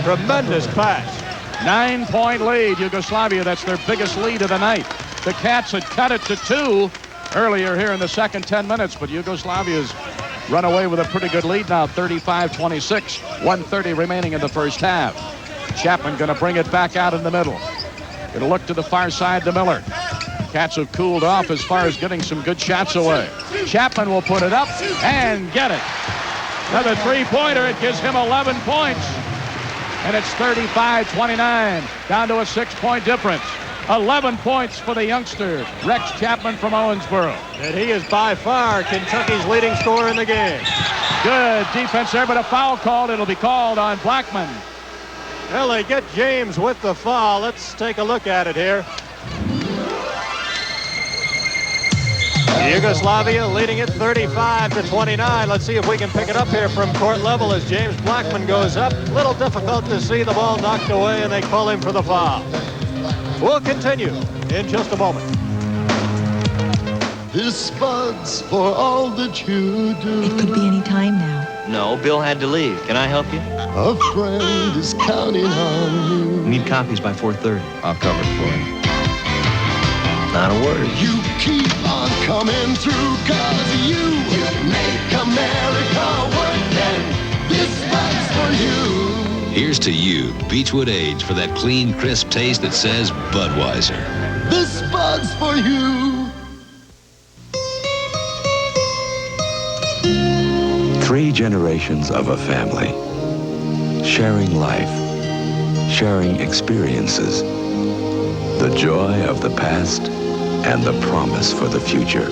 Tremendous pass. 9-point lead, Yugoslavia. That's their biggest lead of the night. The Cats had cut it to 2 earlier here in the second 10 minutes, but Yugoslavia's run away with a pretty good lead now, 35-26, 1:30 remaining in the first half. Chapman going to bring it back out in the middle. Going to look to the far side to Miller. Cats have cooled off as far as getting some good shots away. Chapman will put it up and get it. Another 3-pointer. It gives him 11 points. And it's 35-29, down to a 6-point difference. 11 points for the youngster, Rex Chapman from Owensboro. And he is by far Kentucky's leading scorer in the game. Good defense there, but a foul called. It'll be called on Blackman. Well, they get James with the foul. Let's take a look at it here. Yugoslavia leading it 35-29. Let's see if we can pick it up here from court level as James Blackman goes up. Little difficult to see, the ball knocked away, and they call him for the foul. We'll continue in just a moment. This bud's for all that you do. It could be any time now. No, Bill had to leave. Can I help you? A friend is counting on you. Need copies by 4:30. I'll cover it for him. Not a word. You keep on coming through, 'cause you make America work, and this bud's for you. Here's to you, Beechwood Age, for that clean, crisp taste that says Budweiser. This bud's for you. 3 generations of a family, sharing life, sharing experiences, the joy of the past and the promise for the future.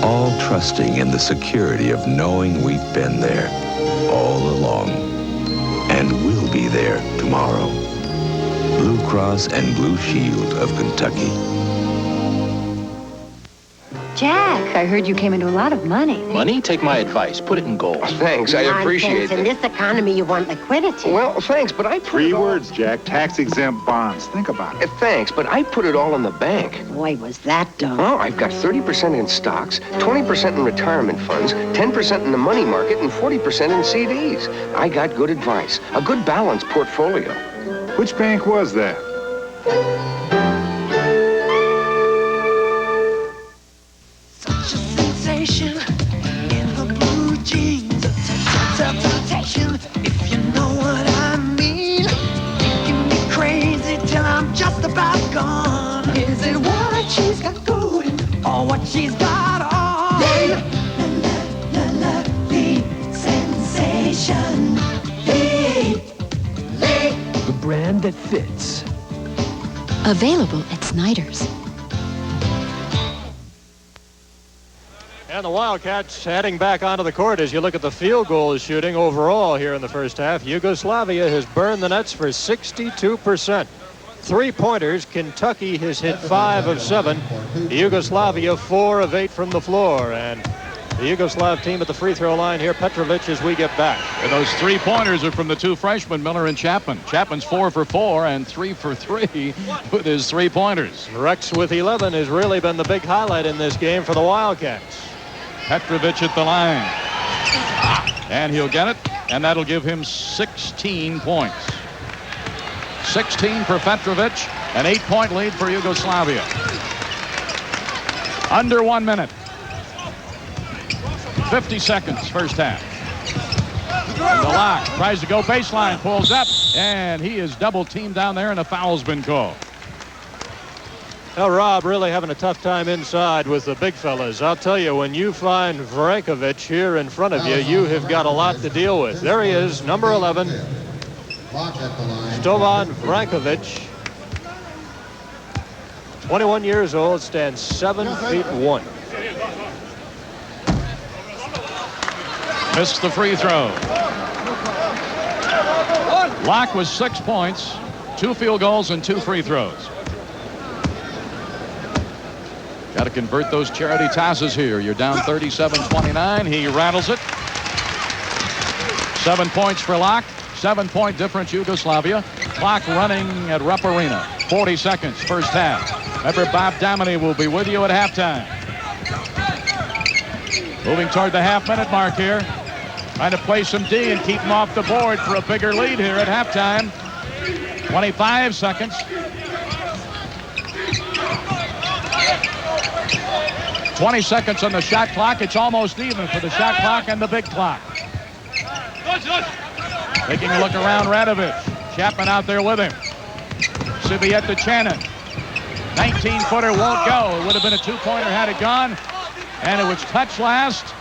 All trusting in the security of knowing we've been there all along and will be there tomorrow. Blue Cross and Blue Shield of Kentucky. Jack, I heard you came into a lot of money. Money? Take my advice. Put it in gold. Thanks, I appreciate In it. this economy, you want liquidity. Well, thanks, but I put 3 it all... words, Jack. Tax-exempt bonds. Think about it. Thanks, but I put it all in the bank. Boy, was that dumb. Oh, I've got 30% in stocks, 20% in retirement funds, 10% in the money market, and 40% in CDs. I got good advice. A good balanced portfolio. Which bank was that? Such a sensation in her blue jeans. Interpretation, if you know what I mean. Making me crazy till I'm just about gone. Is it what she's got going or what she's got on? Lovely sensation. The brand that fits. Available at Snyder's. And the Wildcats heading back onto the court as you look at the field goal shooting overall here in the first half. Yugoslavia has burned the nets for 62%. 3-pointers, Kentucky has hit 5 of 7. Yugoslavia 4 of 8 from the floor. And the Yugoslav team at the free throw line here, Petrovic, as we get back. And those 3-pointers are from the 2 freshmen, Miller and Chapman. Chapman's 4 for 4 and 3 for 3 with his 3-pointers. Rex with 11 has really been the big highlight in this game for the Wildcats. Petrovic at the line. And he'll get it, and that'll give him 16 points. 16 for Petrovic, an 8-point lead for Yugoslavia. Under 1 minute. 50 seconds, first half. The lock tries to go baseline, pulls up, and he is double teamed down there, and a foul's been called. Now, Rob really having a tough time inside with the big fellas. I'll tell you, when you find Vrankovic here in front of you, you have got a lot to deal with. There he is, number 11, Stovan Vrankovic. 21 years old, stands 7'1". Missed the free throw. Locke was 6 points, 2 field goals, and 2 free throws. Got to convert those charity tosses here. You're down 37-29. He rattles it. 7 points for Locke. 7-point difference, Yugoslavia. Clock running at Rupp Arena. 40 seconds, first half. Remember, Bob Dominy will be with you at halftime. Moving toward the half-minute mark here. Trying to play some D and keep him off the board for a bigger lead here at halftime. 25 seconds. 20 seconds on the shot clock. It's almost even for the shot clock and the big clock. Taking a look around, Radovic. Chapman out there with him. Sibiet to Channon. 19-footer won't go. It would have been a 2-pointer had it gone. And it was touched last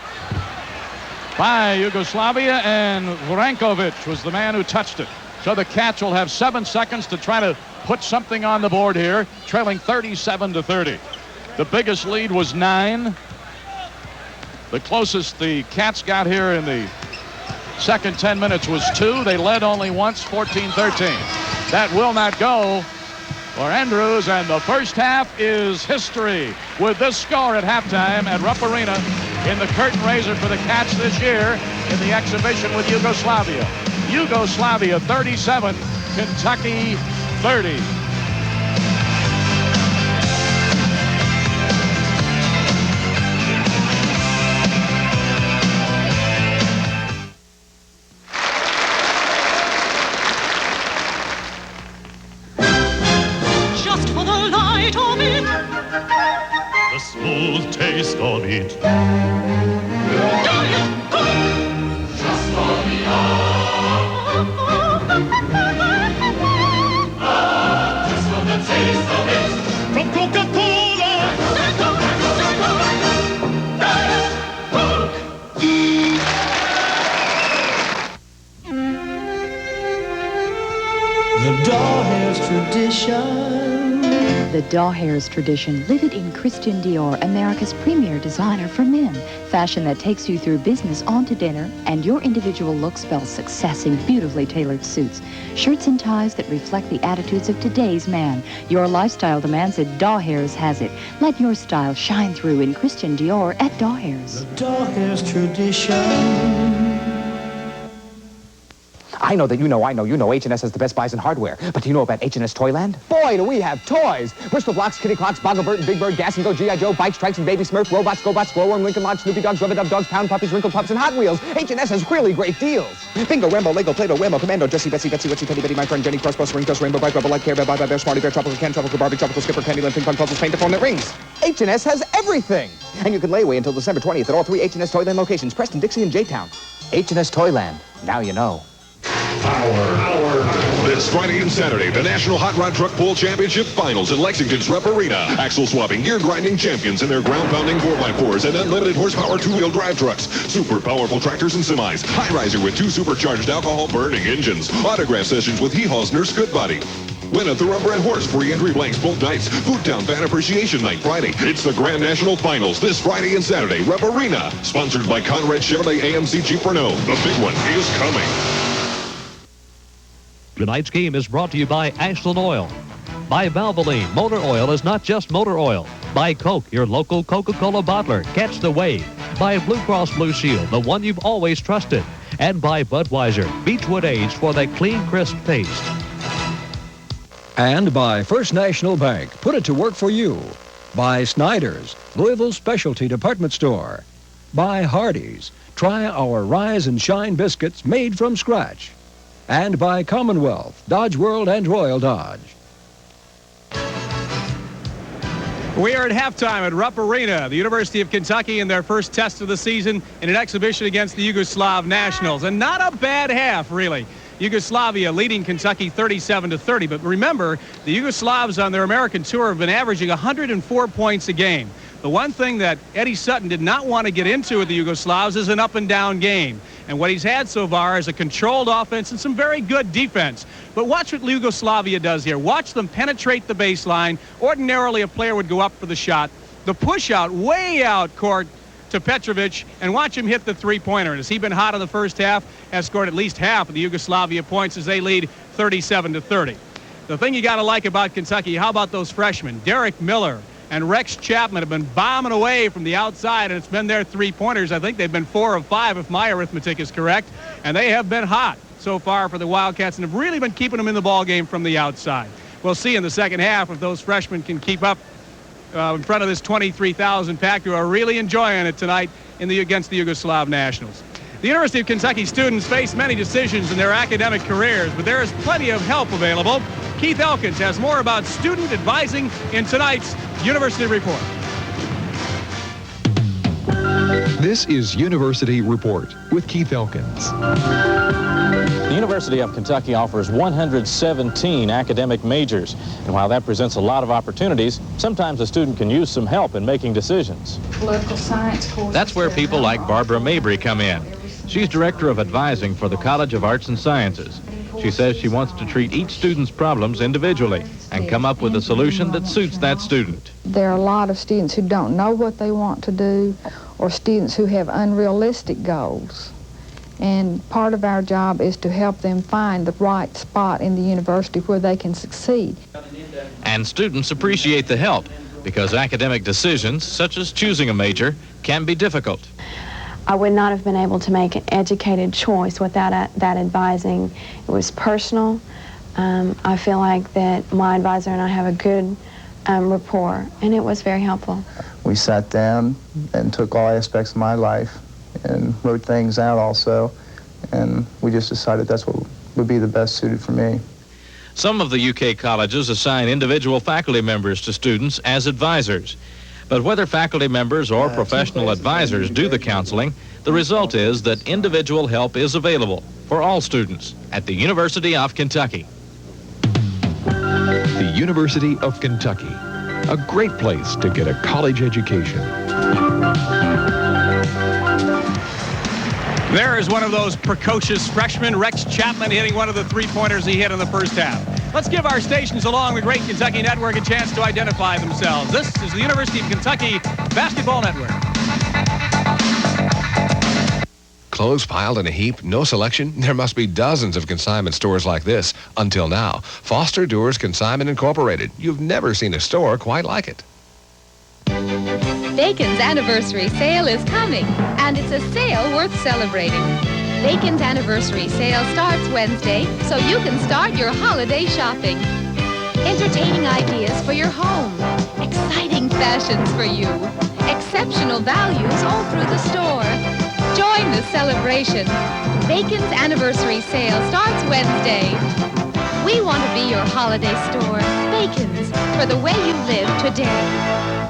by Yugoslavia, and Vrankovic was the man who touched it. So the Cats will have 7 seconds to try to put something on the board here, trailing 37-30. The biggest lead was 9. The closest the Cats got here in the second 10 minutes was 2. They led only once, 14-13. That will not go for Andrews, and the first half is history with this score at halftime at Rupp Arena in the curtain raiser for the Cats this year in the exhibition with Yugoslavia. Yugoslavia 37, Kentucky 30. The smooth taste of it. Just for the just for the taste of it. From Coca-Cola. The Dawahare's tradition. The Dawahare's tradition. Live it in Christian Dior, America's premier designer for men. Fashion that takes you through business on to dinner, and your individual look spells success in beautifully tailored suits. Shirts and ties that reflect the attitudes of today's man. Your lifestyle demands it. Dawahare's has it. Let your style shine through in Christian Dior at Dawahare's. The Dawahare's tradition. I know that you know H&S has the best buys in hardware. But do you know about H&S Toyland? Boy, do we have toys! Bristol blocks, kitty clocks, Bogglebert and Big Bird, Gas and Go, G.I. Joe, Bikes, Trikes and Baby Smurf, Robots, GoBots, Glowworm, Lincoln Lodge, Snoopy Dogs, Rubber Dub Dogs, Pound Puppies, Wrinkle Pups, and Hot Wheels. H&S has really great deals. Bingo, Rambo, Lego, Play-Doh, Whammo, Commando, Jessie, Betsy, Wetsy, Teddy, Betty, My Friend, Jenny, Crossbow, Ring Toast, Rainbow Bike, Rubber Light, Care Bear, Bye Bye Bear, Smarty Bear, Tropical Can, Tropical Barbie, Tropical Skipper, Candyland, Ping Pong, Puzzles, Paint the Phone that rings. H&S has everything! And you can lay away until December 20th at all 3 H&S Toyland locations, Preston, Dixie, and J-Town. H&S Toyland. Now you know. This Friday and Saturday, the National Hot Rod Truck Pull Championship Finals in Lexington's Rupp Arena. Axle swapping, gear grinding champions in their ground-pounding 4x4s and unlimited horsepower two-wheel drive trucks. Super powerful tractors and semis. High riser with 2 supercharged alcohol-burning engines. Autograph sessions with Heehaw's Nurse Goodbody. Win at the Rubber and Horse, free entry blanks both nights. Foodtown Fan Appreciation Night Friday. It's the Grand National Finals this Friday and Saturday, Rupp Arena. Sponsored by Conrad Chevrolet AMC Jeep Renault. The big one is coming. Tonight's game is brought to you by Ashland Oil. By Valvoline, motor oil is not just motor oil. By Coke, your local Coca-Cola bottler. Catch the wave. By Blue Cross Blue Shield, the one you've always trusted. And by Budweiser, Beechwood Aged for that clean, crisp taste. And by First National Bank, put it to work for you. By Snyder's, Louisville Specialty Department Store. By Hardee's. Try our Rise and Shine biscuits made from scratch. And by Commonwealth, Dodge World, and Royal Dodge. We are at halftime at Rupp Arena, the University of Kentucky in their first test of the season in an exhibition against the Yugoslav Nationals. And not a bad half, really. Yugoslavia leading Kentucky 37-30. But remember, the Yugoslavs on their American tour have been averaging 104 points a game. The one thing that Eddie Sutton did not want to get into with the Yugoslavs is an up-and-down game. And what he's had so far is a controlled offense and some very good defense. But watch what Yugoslavia does here. Watch them penetrate the baseline. Ordinarily, a player would go up for the shot. The push-out way out court to Petrovic, and watch him hit the three-pointer. And has he been hot in the first half? Has scored at least half of the Yugoslavia points as they lead 37-30. The thing you got to like about Kentucky, how about those freshmen? Derek Miller and Rex Chapman have been bombing away from the outside, and it's been their three-pointers. I think they've been 4 of 5, if my arithmetic is correct, and they have been hot so far for the Wildcats and have really been keeping them in the ball game from the outside. We'll see in the second half if those freshmen can keep up in front of this 23,000 pack who are really enjoying it tonight against the Yugoslav Nationals. The University of Kentucky students face many decisions in their academic careers, but there is plenty of help available. Keith Elkins has more about student advising in tonight's University Report. This is University Report with Keith Elkins. The University of Kentucky offers 117 academic majors, and while that presents a lot of opportunities, sometimes a student can use some help in making decisions. Political science courses. That's where people like Barbara Mabry come in. She's director of advising for the College of Arts and Sciences. She says she wants to treat each student's problems individually and come up with a solution that suits that student. There are a lot of students who don't know what they want to do, or students who have unrealistic goals. And part of our job is to help them find the right spot in the university where they can succeed. And students appreciate the help because academic decisions, such as choosing a major, can be difficult. I would not have been able to make an educated choice without that advising. It was personal. I feel like that my advisor and I have a good rapport, and it was very helpful. We sat down and took all aspects of my life and wrote things out also, and we just decided that's what would be the best suited for me. Some of the UK colleges assign individual faculty members to students as advisors. But whether faculty members or professional advisors do the counseling, the result is that individual help is available for all students at the University of Kentucky. The University of Kentucky, a great place to get a college education. There is one of those precocious freshmen, Rex Chapman, hitting one of the three-pointers he hit in the first half. Let's give our stations along the Great Kentucky Network a chance to identify themselves. This is the University of Kentucky Basketball Network. Clothes piled in a heap, no selection. There must be dozens of consignment stores like this. Until now, Foster Doors Consignment Incorporated. You've never seen a store quite like it. Bacon's anniversary sale is coming, and it's a sale worth celebrating. Bacon's anniversary sale starts Wednesday, so you can start your holiday shopping. Entertaining ideas for your home, exciting fashions for you, exceptional values all through the store. Join the celebration. Bacon's anniversary sale starts Wednesday. We want to be your holiday store. Bacon's, for the way you live today.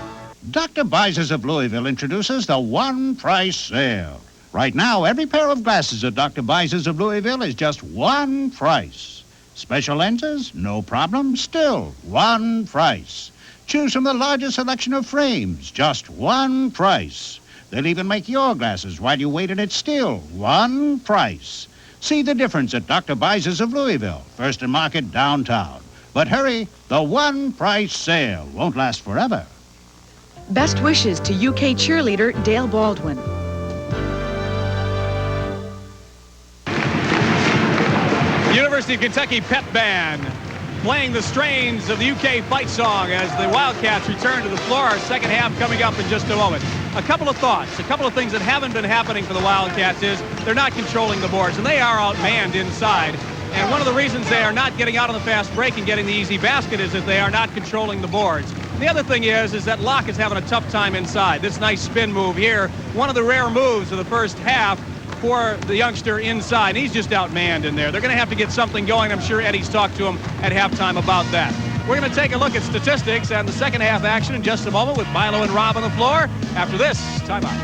Dr. Bizer's of Louisville introduces the one price sale. Right now, every pair of glasses at Dr. Bizer's of Louisville is just one price. Special lenses? No problem. Still one price. Choose from the largest selection of frames. Just one price. They'll even make your glasses while you wait, and it's still one price. See the difference at Dr. Bizer's of Louisville, First and Market downtown. But hurry, the one price sale won't last forever. Best wishes to UK cheerleader Dale Baldwin. University of Kentucky pep band playing the strains of the UK fight song as the Wildcats return to the floor. Our second half coming up in just a moment. A couple of thoughts, a couple of things that haven't been happening for the Wildcats is they're not controlling the boards, and they are outmanned inside. And one of the reasons they are not getting out on the fast break and getting the easy basket is that they are not controlling the boards. The other thing is that Locke is having a tough time inside. This nice spin move here, one of the rare moves of the first half for the youngster inside. And he's just outmanned in there. They're going to have to get something going. I'm sure Eddie's talked to him at halftime about that. We're going to take a look at statistics and the second half action in just a moment with Milo and Rob on the floor. After this, timeout.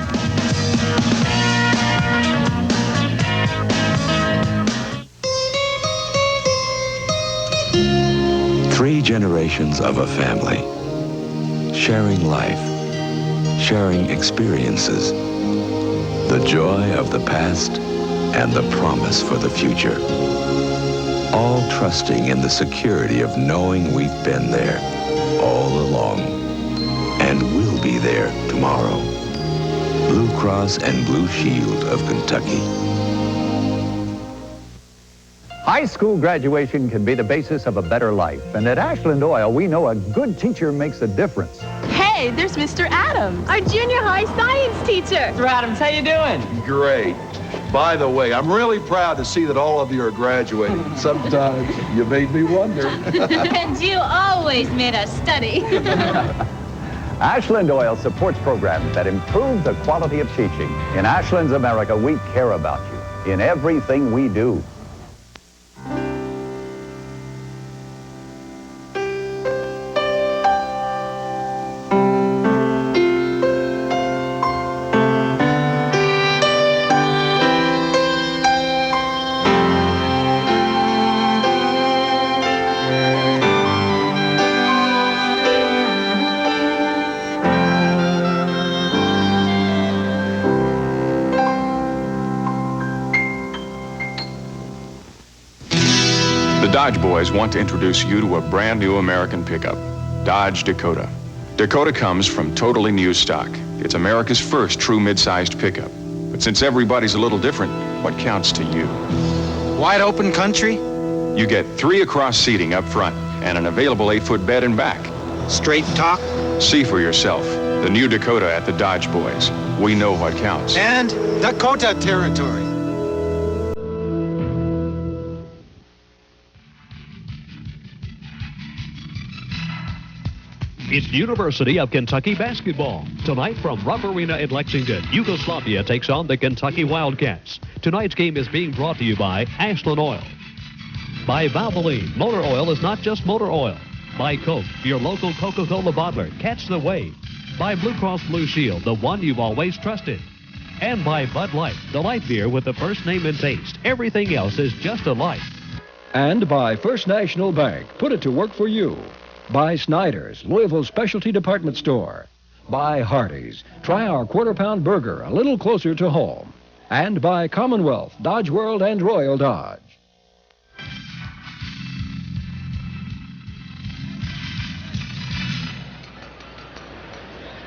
Three generations of a family, sharing life, sharing experiences, the joy of the past and the promise for the future. All trusting in the security of knowing we've been there all along and will be there tomorrow. Blue Cross and Blue Shield of Kentucky. High school graduation can be the basis of a better life. And at Ashland Oil, we know a good teacher makes a difference. Hey, there's Mr. Adams, our junior high science teacher. Mr. Adams, how you doing? Great. By the way, I'm really proud to see that all of you are graduating. Sometimes you made me wonder. And you always made us study. Ashland Oil supports programs that improve the quality of teaching. In Ashland's America, we care about you in everything we do. The Dodge boys want to introduce you to a brand new American pickup, Dodge Dakota. Dakota comes from totally new stock. It's America's first true mid-sized pickup. But since everybody's a little different, what counts to you? Wide open country? You get 3 across seating up front and an available 8-foot bed and back. Straight talk? See for yourself. The new Dakota at the Dodge boys. We know what counts. And Dakota territory. It's University of Kentucky basketball. Tonight from Rupp Arena in Lexington, Yugoslavia takes on the Kentucky Wildcats. Tonight's game is being brought to you by Ashland Oil. By Valvoline, motor oil is not just motor oil. By Coke, your local Coca-Cola bottler. Catch the wave. By Blue Cross Blue Shield, the one you've always trusted. And by Bud Light, the light beer with the first name and taste. Everything else is just a light. And by First National Bank. Put it to work for you. By Snyder's, Louisville Specialty Department Store. By Hardee's. Try our quarter-pound burger a little closer to home. And by Commonwealth, Dodge World, and Royal Dodge.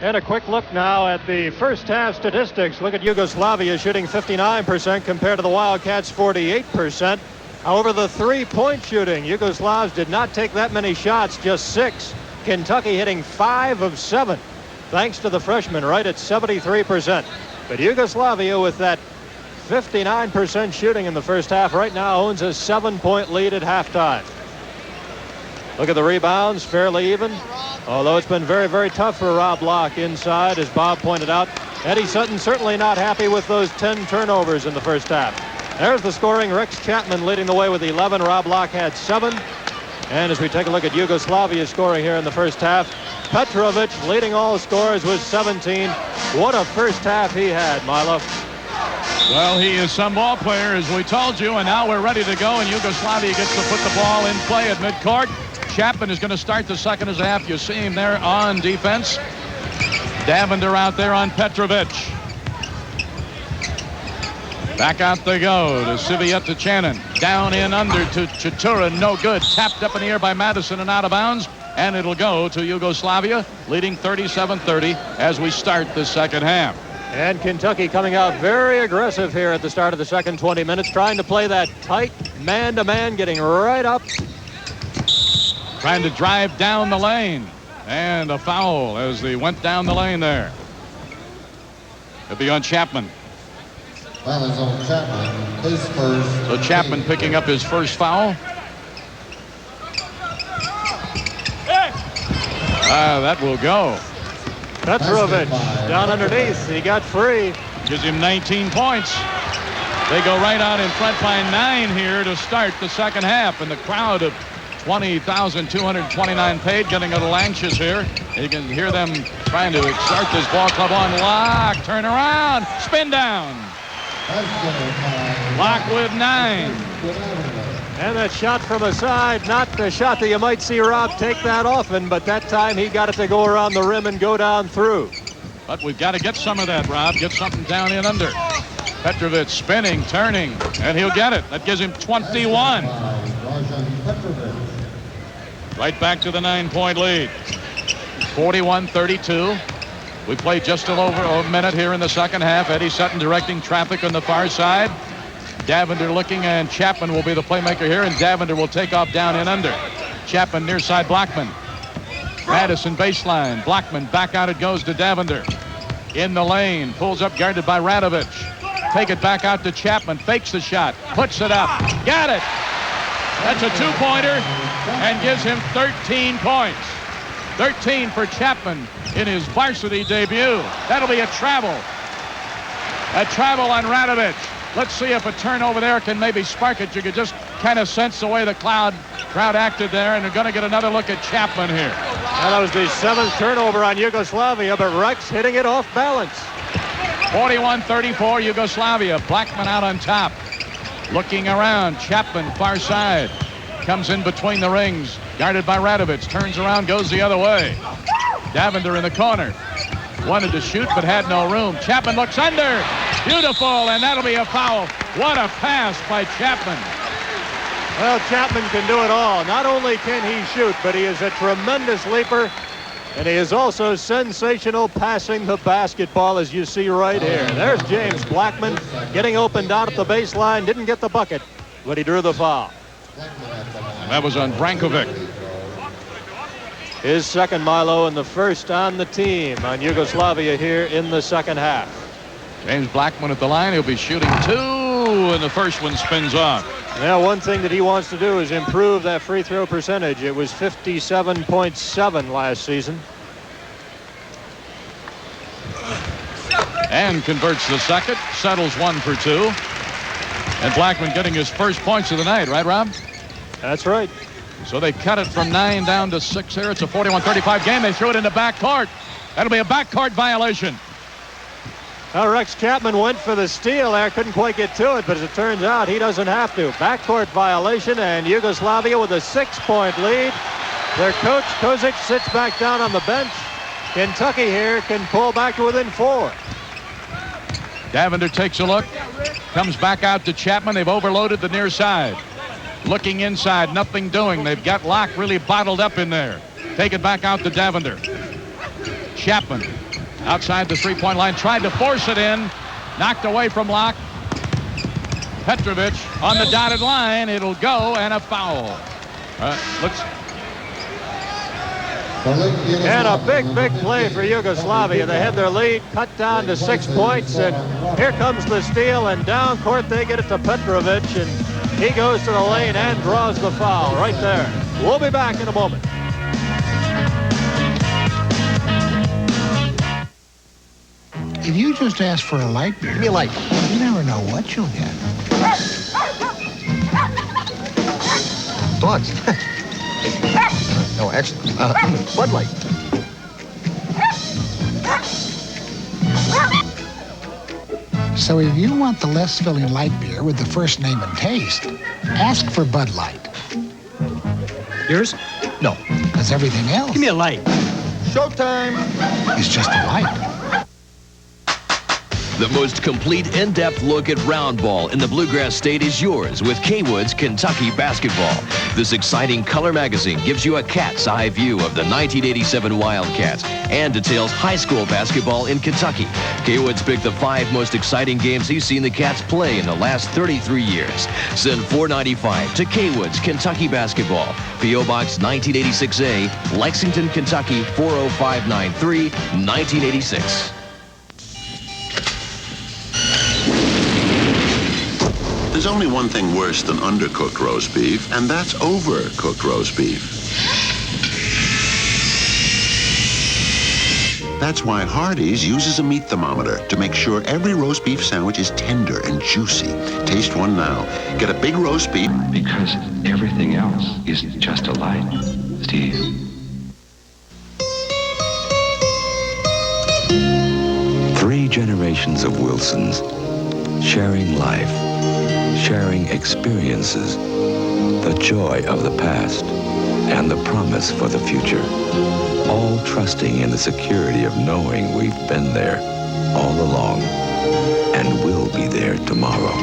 And a quick look now at the first half statistics. Look at Yugoslavia shooting 59% compared to the Wildcats 48%. However, the three-point shooting, Yugoslavs did not take that many shots, just 6. Kentucky hitting 5 of 7, thanks to the freshmen, right at 73%. But Yugoslavia, with that 59% shooting in the first half, right now owns a 7-point lead at halftime. Look at the rebounds, fairly even. Although it's been very, very tough for Rob Locke inside, as Bob pointed out. Eddie Sutton certainly not happy with those 10 turnovers in the first half. There's the scoring. Rex Chapman leading the way with 11. Rob Locke had 7. And as we take a look at Yugoslavia's scoring here in the first half, Petrovic leading all scorers with 17. What a first half he had, Milo. Well, he is some ball player, as we told you, and now we're ready to go, and Yugoslavia gets to put the ball in play at midcourt. Chapman is going to start the second half. You see him there on defense. Davender out there on Petrovic. Back out they go to Civietta Channon. Down in under to Chatura. No good. Tapped up in the air by Madison and out of bounds. And it'll go to Yugoslavia, leading 37-30 as we start the second half. And Kentucky coming out very aggressive here at the start of the second 20 minutes, trying to play that tight man-to-man, getting right up. Trying to drive down the lane. And a foul as they went down the lane there. It'll be on Chapman. Foul is on Chapman, his first. So Chapman picking up his first foul. That will go. Petrovic down underneath. He got free. Gives him 19 points. They go right out in front by 9 here to start the second half. And the crowd of 20,229 paid getting a little anxious here. You can hear them trying to start this ball club on lock. Turn around. Spin down. Lock with 9. And that shot from the side, not the shot that you might see Rob take that often, but that time he got it to go around the rim and go down through. But we've got to get some of that, Rob. Get something down in under. Petrovic spinning, turning, and he'll get it. That gives him 21. Right back to the 9-point lead. 41-32. We played just over a minute here in the second half. Eddie Sutton directing traffic on the far side. Davender looking, and Chapman will be the playmaker here, and Davender will take off down and under. Chapman near side Blackman. Madison baseline. Blackman back out it goes to Davender. In the lane. Pulls up guarded by Radovich. Take it back out to Chapman. Fakes the shot. Puts it up. Got it. That's a 2-pointer and gives him 13 points. 13 for Chapman in his varsity debut. That'll be a travel. A travel on Radovich. Let's see if a turnover there can maybe spark it. You could just kind of sense the way the crowd acted there, and they're going to get another look at Chapman here. That was the 7th turnover on Yugoslavia, but Rex hitting it off balance. 41-34 Yugoslavia. Blackman out on top. Looking around. Chapman far side. Comes in between the rings. Guarded by Radovich. Turns around, goes the other way. Davender in the corner. Wanted to shoot, but had no room. Chapman looks under. Beautiful, and that'll be a foul. What a pass by Chapman. Well, Chapman can do it all. Not only can he shoot, but he is a tremendous leaper, and he is also sensational passing the basketball, as you see right here. There's James Blackman getting open down at the baseline. Didn't get the bucket, but he drew the foul. That was on Brankovic. His second, Milo, and the first on the team on Yugoslavia here in the second half. James Blackman at the line. He'll be shooting 2, and the first one spins off. Now, one thing that he wants to do is improve that free throw percentage. It was 57.7 last season. And converts the second. Settles 1 for 2. And Blackman getting his first points of the night, right, Rob? That's right. So they cut it from 9 down to 6 here. It's a 41-35 game. They threw it into backcourt. That'll be a backcourt violation. Now, Rex Chapman went for the steal there. Couldn't quite get to it, but as it turns out, he doesn't have to. Backcourt violation, and Yugoslavia with a 6-point lead. Their coach, Kozic, sits back down on the bench. Kentucky here can pull back to within 4. Davender takes a look. Comes back out to Chapman. They've overloaded the near side. Looking inside, nothing doing. They've got Locke really bottled up in there. Take it back out to Davender. Chapman outside the three-point line, tried to force it in. Knocked away from Locke. Petrovic on the dotted line. It'll go, and a foul. And a big play for Yugoslavia. They had their lead cut down to 6 points, and here comes the steal, and down court they get it to Petrovic, and he goes to the lane and draws the foul right there. We'll be back in a moment. If you just ask for a light beer, give me a light. You never know what you'll get. Bloods. No, actually, Bud Light. So if you want the less filling light beer with the first name and taste, ask for Bud Light. Yours? No, because everything else... Give me a light. Showtime. ...is just a light. The most complete, in-depth look at round ball in the Bluegrass State is yours with Cawood's Kentucky Basketball. This exciting color magazine gives you a cat's eye view of the 1987 Wildcats and details high school basketball in Kentucky. Cawood's picked the 5 most exciting games he's seen the Cats play in the last 33 years. Send $4.95 to Cawood's Kentucky Basketball. P.O. Box 1986A, Lexington, Kentucky 40593, 1986. There's only one thing worse than undercooked roast beef, and that's overcooked roast beef. That's why Hardee's uses a meat thermometer to make sure every roast beef sandwich is tender and juicy. Taste one now. Get a big roast beef. Because everything else is just a lie, Steve. Three generations of Wilsons, sharing life, sharing experiences, the joy of the past, and the promise for the future. All trusting in the security of knowing we've been there all along and will be there tomorrow.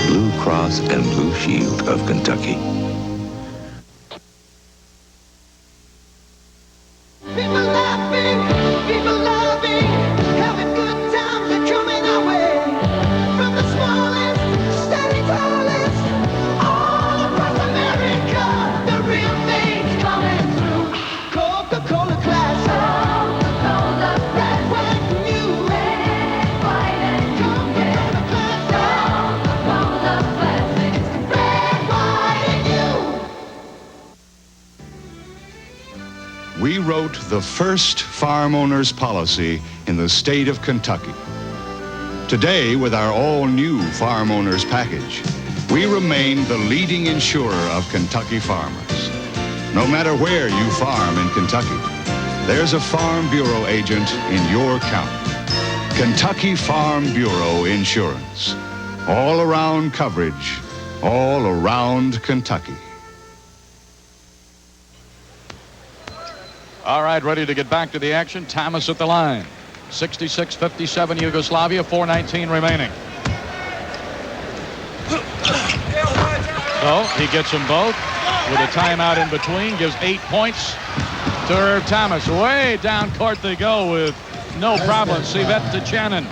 Blue Cross and Blue Shield of Kentucky. We wrote the first farm owner's policy in the state of Kentucky. Today, with our all-new farm owner's package, we remain the leading insurer of Kentucky farmers. No matter where you farm in Kentucky, there's a Farm Bureau agent in your county. Kentucky Farm Bureau Insurance. All around coverage, all around Kentucky. All right, ready to get back to the action. Thomas at the line. 66-57 Yugoslavia, 4:19 remaining. So he gets them both with a timeout in between. Gives 8 points to Irv Thomas. Way down court they go with no problem. Sivet to Shannon.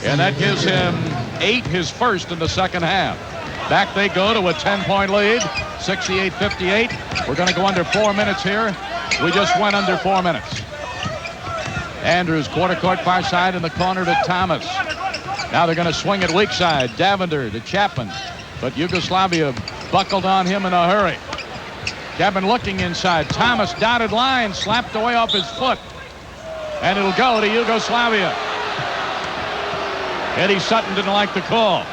And that gives him 8, his first in the second half. Back they go to a 10-point lead. 68-58. We're going to go under 4 minutes here. We just went under 4 minutes. Andrews, quarter court far side in the corner to Thomas. Now they're going to swing it weak side. Davender to Chapman. But Yugoslavia buckled on him in a hurry. Chapman looking inside. Thomas dotted line, slapped away off his foot. And it'll go to Yugoslavia. Eddie Sutton didn't like the call.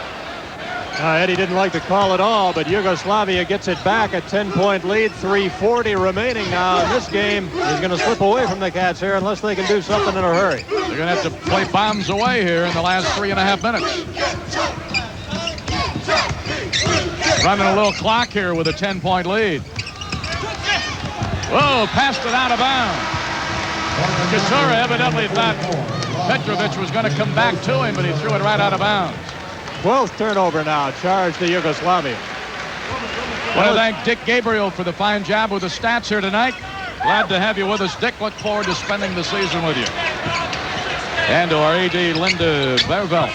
Eddie didn't like the call at all, but Yugoslavia gets it back. A 10-point lead, 3:40 remaining now in this game. He's going to slip away from the Cats here unless they can do something in a hurry. They're going to have to play bombs away here in the last 3.5 minutes. Running a little clock here with a 10-point lead. Whoa, passed it out of bounds. Kasura evidently thought Petrovic was going to come back to him, but he threw it right out of bounds. 12th turnover now, charged to Yugoslavia. I want to thank Dick Gabriel for the fine job with the stats here tonight. Glad to have you with us, Dick. Look forward to spending the season with you. And to our AD, Linda Bervelt.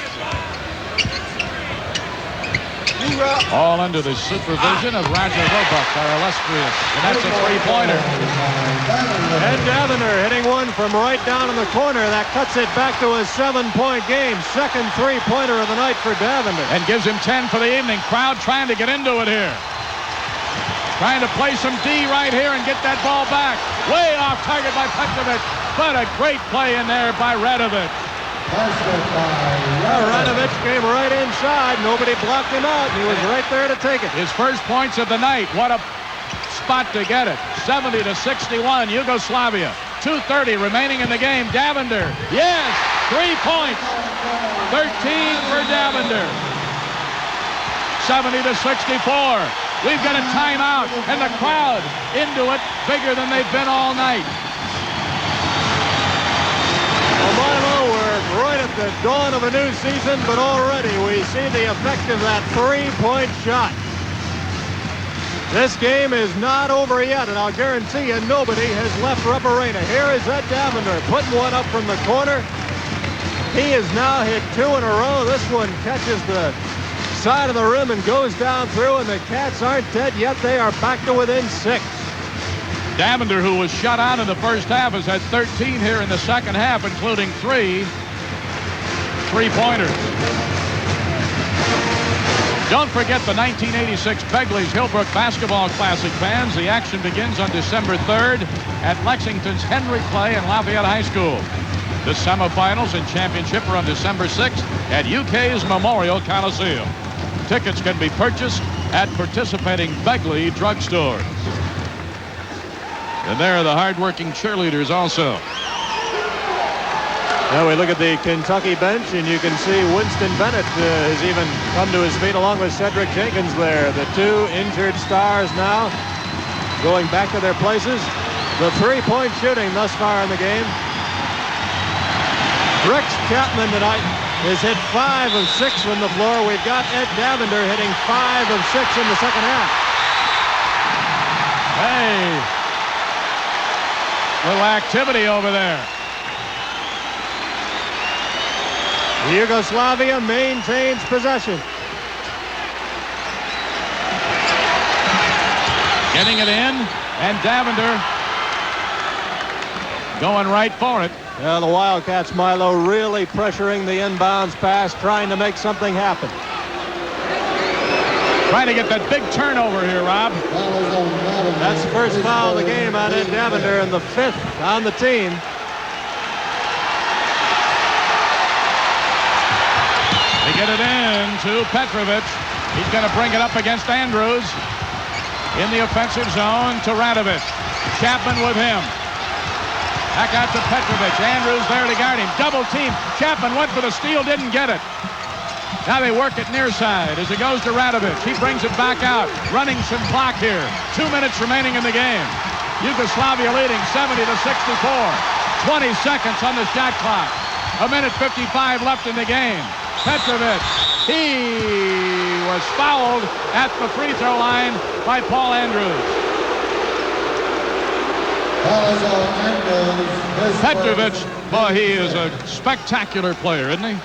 All under the supervision of Roger Roebuck, our illustrious. And that's a three-pointer. And Davender hitting one from right down in the corner. That cuts it back to a 7-point game. Second three-pointer of the night for Davender. And gives him 10 for the evening. Crowd trying to get into it here. Trying to play some D right here and get that ball back. Way off target by Petrovic. But a great play in there by Radovic. Radovic came right inside. Nobody blocked him out. He was right there to take it. His first points of the night. What a spot to get it. 70-61 Yugoslavia. 2:30 remaining in the game. Davender. Yes, 3 points. 13 for Davender. 70-64. We've got a timeout, and the crowd into it bigger than they've been all night. Well, Milo, we're right at the dawn of a new season, but already we see the effect of that three-point shot. This game is not over yet, and I'll guarantee you nobody has left Rupp Arena. Here is Ed Davender putting one up from the corner. He has now hit 2 in a row. This one catches the side of the rim and goes down through, and the Cats aren't dead yet. They are back to within 6. Davender, who was shut out in the first half, has had 13 here in the second half, including 3 three-pointers. Don't forget the 1986 Begley's Hillbrook Basketball Classic fans. The action begins on December 3rd at Lexington's Henry Clay and Lafayette High School. The semifinals and championship are on December 6th at UK's Memorial Coliseum. Tickets can be purchased at participating Begley drugstores. And there are the hard-working cheerleaders also. Now we look at the Kentucky bench, and you can see Winston Bennett has even come to his feet along with Cedric Jenkins there. The two injured stars now going back to their places. The three-point shooting thus far in the game. Rex Chapman tonight has hit 5 of 6 from the floor. We've got Ed Davender hitting 5 of 6 in the second half. Hey, little activity over there. Yugoslavia maintains possession. Getting it in, and Davender going right for it. Yeah, the Wildcats, Milo, really pressuring the inbounds pass, trying to make something happen. Trying to get that big turnover here, Rob. That's the first foul of the game on Ed Davender, and the 5th on the team. They get it in to Petrovic. He's going to bring it up against Andrews. In the offensive zone to Radovic. Chapman with him. Back out to Petrovic. Andrews there to guard him. Double team. Chapman went for the steal, didn't get it. Now they work it near side as it goes to Radovic. He brings it back out. Running some clock here. 2 minutes remaining in the game. Yugoslavia leading 70-64. 20 seconds on the shot clock. 1:55 left in the game. Petrovic, he was fouled at the free throw line by Paul Andrews. Petrovic, boy, he is a spectacular player, isn't he?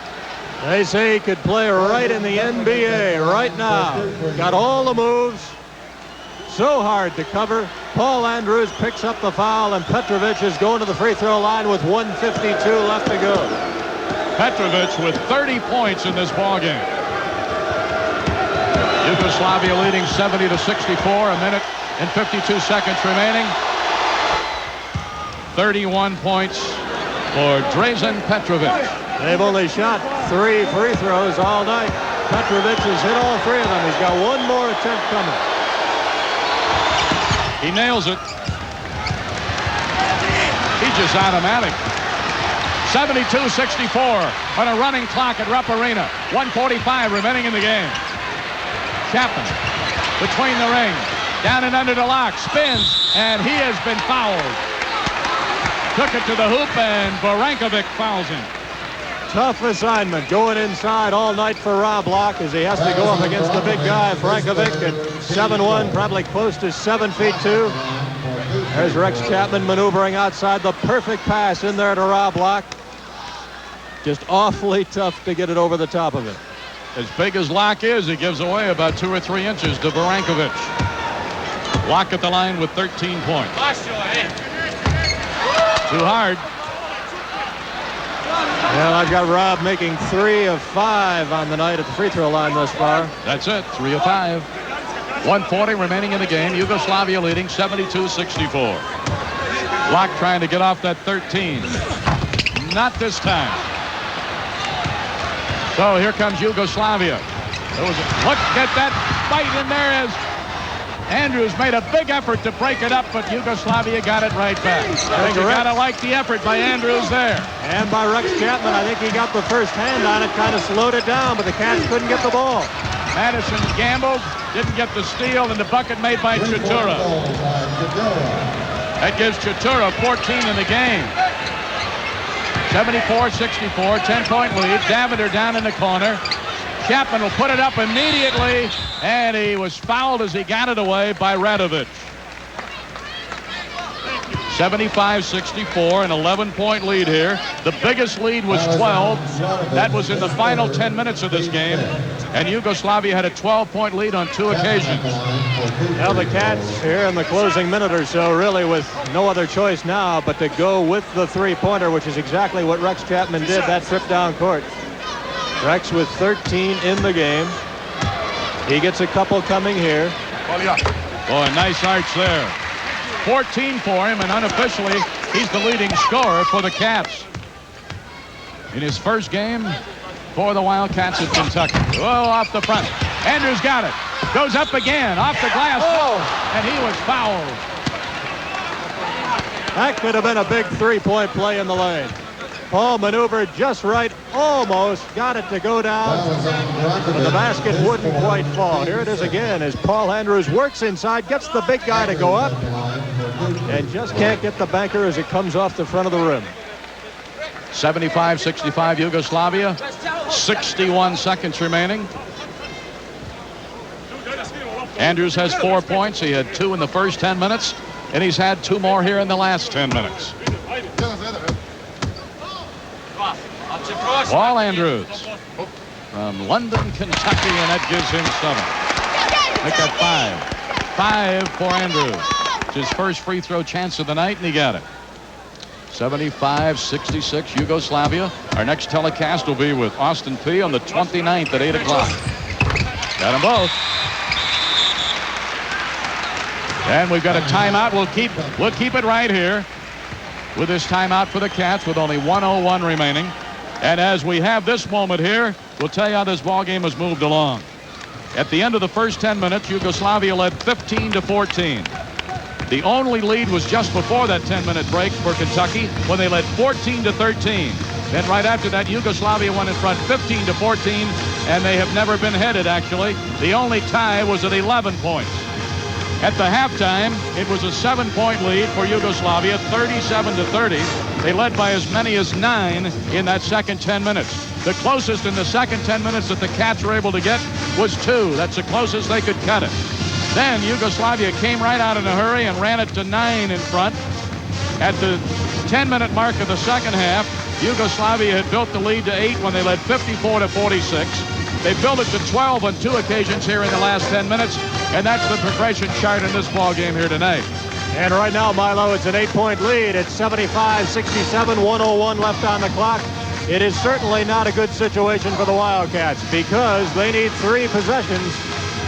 They say he could play right in the NBA right now. Got all the moves. So hard to cover. Paul Andrews picks up the foul, and Petrovic is going to the free throw line with 1:52 left to go. Petrovic with 30 points in this ballgame. Yugoslavia leading 70-64, 1:52 seconds remaining. 31 points for Drazen Petrovic. They've only shot 3 free throws all night. Petrovic has hit all 3 of them. He's got one more attempt coming. He nails it. He's just automatic. 72-64 on a running clock at Rupp Arena. 1:45 remaining in the game. Chapman between the ring. Down and under the lock. Spins, and he has been fouled. Took it to the hoop, and Varankovic fouls him. Tough assignment going inside all night for Rob Locke as he has to go up against the big guy, Varankovic, at 7'1", probably close to 7'2". There's Rex Chapman maneuvering outside. The perfect pass in there to Rob Locke. Just awfully tough to get it over the top of it. As big as Locke is, he gives away about 2 or 3 inches to Varankovic. Locke at the line with 13 points. Too hard. Well, I've got Rob making 3 of 5 on the night at the free throw line thus far. That's it, 3 of 5. 1:40 remaining in the game. Yugoslavia leading 72-64. Locke trying to get off that 13. Not this time. So here comes Yugoslavia. Look at that fight in there as Andrews made a big effort to break it up, but Yugoslavia got it right back. You gotta like the effort by Andrews there. And by Rex Chapman. I think he got the first hand on it, kind of slowed it down, but the Cats couldn't get the ball. Madison gambled, didn't get the steal, and the bucket made by Chatura. That gives Chatura 14 in the game. 74-64, 10-point lead. Davender down in the corner. Chapman will put it up immediately, and he was fouled as he got it away by Radovic. 75-64, an 11-point lead here. The biggest lead was 12. That was in the final 10 minutes of this game, and Yugoslavia had a 12-point lead on 2 occasions. Now the Cats here in the closing minute or so, really with no other choice now but to go with the three-pointer, which is exactly what Rex Chapman did that trip down court. Rex with 13 in the game. He gets a couple coming here. Boy, nice arch there. 14 for him, and unofficially, he's the leading scorer for the Cats. In his first game for the Wildcats of Kentucky. Oh, off the front. Andrews got it. Goes up again, off the glass. And he was fouled. That could have been a big three-point play in the lane. Paul maneuvered just right, almost got it to go down, but the basket wouldn't quite fall. Here it is again as Paul Andrews works inside, gets the big guy to go up, and just can't get the banker as it comes off the front of the rim. 75-65 Yugoslavia, 61 seconds remaining. Andrews has 4 points. He had 2 in the first 10 minutes, and he's had 2 more here in the last 10 minutes. Paul Andrews from London, Kentucky, and that gives him 7. Make that 5. 5 for Andrews. It's his first free throw chance of the night, and he got it. 75-66 Yugoslavia. Our next telecast will be with Austin Peay on the 29th at 8 o'clock. Got them both. And we've got a timeout. We'll keep it right here with this timeout for the Cats with only 1:01 remaining. And as we have this moment here, we'll tell you how this ball game has moved along. At the end of the first 10 minutes, Yugoslavia led 15-14. The only lead was just before that 10-minute break for Kentucky when they led 14-13. Then right after that, Yugoslavia went in front 15-14, and they have never been headed, actually. The only tie was at 11 points. At the halftime, it was a 7-point lead for Yugoslavia, 37-30. They led by as many as 9 in that second 10 minutes. The closest in the second 10 minutes that the Cats were able to get was 2. That's the closest they could cut it. Then Yugoslavia came right out in a hurry and ran it to 9 in front. At the 10-minute mark of the second half, Yugoslavia had built the lead to 8 when they led 54-46. They built it to 12 on 2 occasions here in the last 10 minutes, and that's the progression chart in this ball game here tonight. And right now, Milo, it's an 8-point lead. It's 75-67, 1:01 left on the clock. It is certainly not a good situation for the Wildcats because they need 3 possessions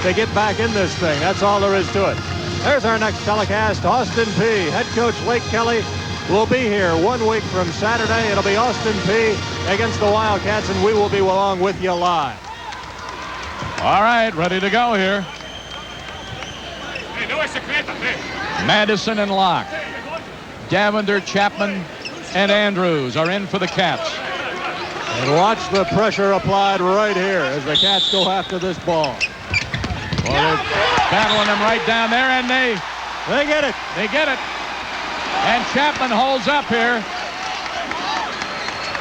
to get back in this thing. That's all there is to it. There's our next telecast. Austin Peay, head coach Lake Kelly, will be here 1 week from Saturday. It'll be Austin Peay against the Wildcats, and we will be along with you live. All right, ready to go here. Madison and Locke. Davender, Chapman, and Andrews are in for the Cats. And watch the pressure applied right here as the Cats go after this ball. Well, they're battling them right down there, and they get it. They get it. And Chapman holds up here.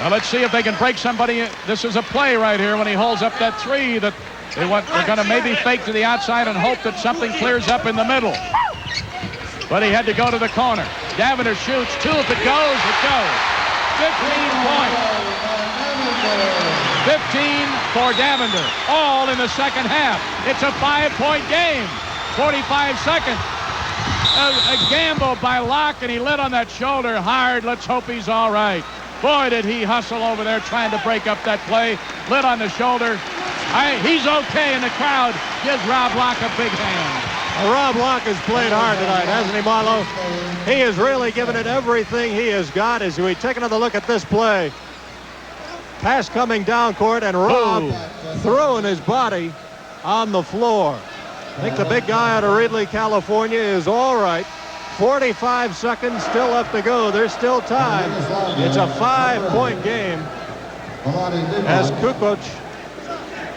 Now let's see if they can break somebody. This is a play right here when he holds up that 3 that they're going to maybe fake to the outside and hope that something clears up in the middle. But he had to go to the corner. Davender shoots 2. If it goes, it goes. 15 points. 15 for Davender. All in the second half. It's a 5-point game. 45 seconds. A gamble by Locke, and he lit on that shoulder hard. Let's hope he's all right. Boy, did he hustle over there trying to break up that play. Lit on the shoulder. He's okay, and the crowd gives Rob Locke a big hand. Well, Rob Locke has played hard tonight, hasn't he, Marlo? He has really given it everything he has got. As we take another look at this play. Pass coming down court, and Rob throwing his body on the floor. I think the big guy out of Reedley, California is all right. 45 seconds still left to go. There's still time. It's a 5-point game as Kukoc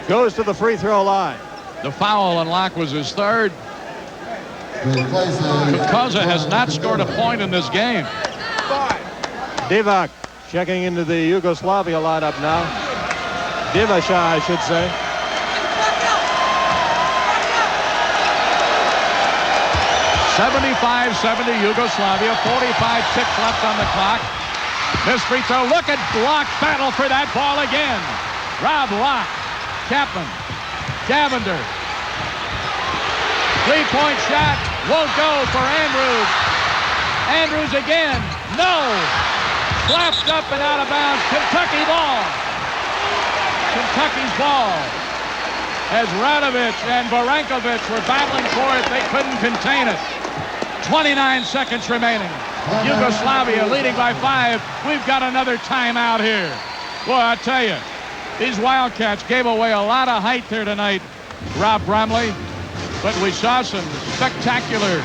goes to the free throw line. The foul on Locke was his 3rd. Kukoc has not scored a point in this game. Divac checking into the Yugoslavia lineup now. Divac, I should say. .75-70 Yugoslavia, 45-6 left on the clock. This free throw, look at Locke battle for that ball again. Rob Locke, Chapman, Davender. 3-point shot, won't go for Andrews. Andrews again, no. Slapped up and out of bounds, Kentucky ball. Kentucky's ball. as Radovich and Barankovic were battling for it. They couldn't contain it. 29 seconds remaining. Yugoslavia leading by 5. We've got another timeout here. Boy, I tell you, these Wildcats gave away a lot of height there tonight, Rob Bromley. But we saw some spectacular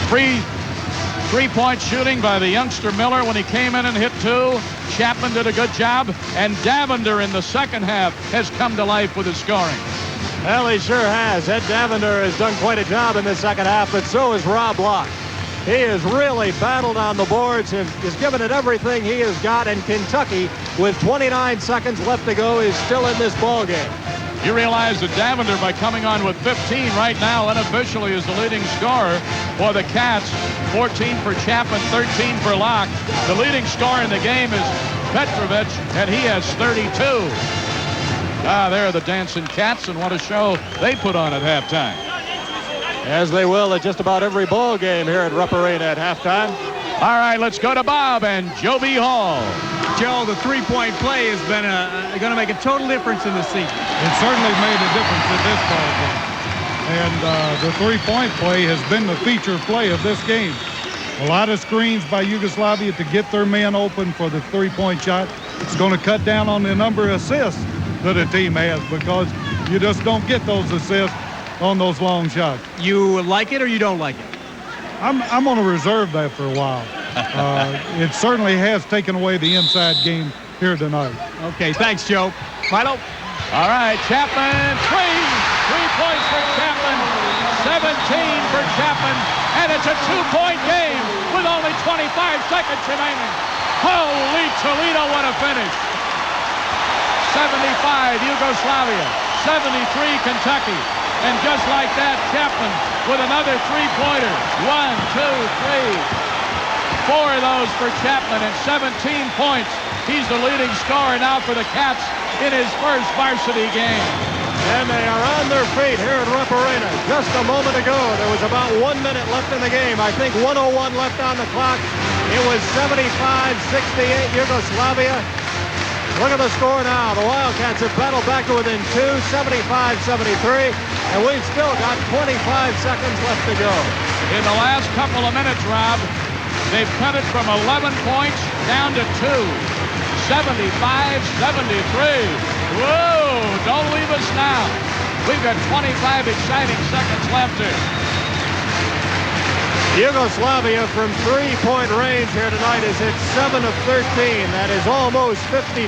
three-point shooting by the youngster Miller when he came in and hit 2. Chapman did a good job, and Davender in the second half has come to life with his scoring. Well, he sure has. Ed Davender has done quite a job in the second half, but so has Rob Locke. He has really battled on the boards and has given it everything he has got, and Kentucky, with 29 seconds left to go, is still in this ball game. You realize that Davender, by coming on with 15 right now, unofficially is the leading scorer for the Cats. 14 for Chapman, 13 for Locke. The leading scorer in the game is Petrovic, and he has 32. There are the dancing Cats, and what a show they put on at halftime. As they will at just about every ball game here at Rupp Arena at halftime. All right, let's go to Bob and Joe B. Hall. Joe, the three-point play has been going to make a total difference in the season. It certainly made a difference in this ball game. And the three-point play has been the feature play of this game. A lot of screens by Yugoslavia to get their men open for the three-point shot. It's going to cut down on the number of assists that a team has, because you just don't get those assists on those long shots. You like it or you don't like it? I'm going to reserve that for a while. It certainly has taken away the inside game here tonight. Okay, thanks, Joe. Milo? All right, Chapman, 3 points for Chapman, 17 for Chapman, and it's a 2-point game with only 25 seconds remaining. Holy Toledo, what a finish. 75 Yugoslavia, 73 Kentucky. And just like that, Chapman with another three-pointer. 1, 2, 3. 4 of those for Chapman and 17 points. He's the leading scorer now for the Cats in his first varsity game. And they are on their feet here at Rupp Arena. Just a moment ago, there was about 1 minute left in the game. I think 1:01 left on the clock. It was 75-68 Yugoslavia. Look at the score now. The Wildcats have battled back to within 2, 75-73, and we've still got 25 seconds left to go. In the last couple of minutes, Rob, they've cut it from 11 points down to 2. 75-73. Whoa, don't leave us now. We've got 25 exciting seconds left here. Yugoslavia from three-point range here tonight is hit 7 of 13. That is almost 54%.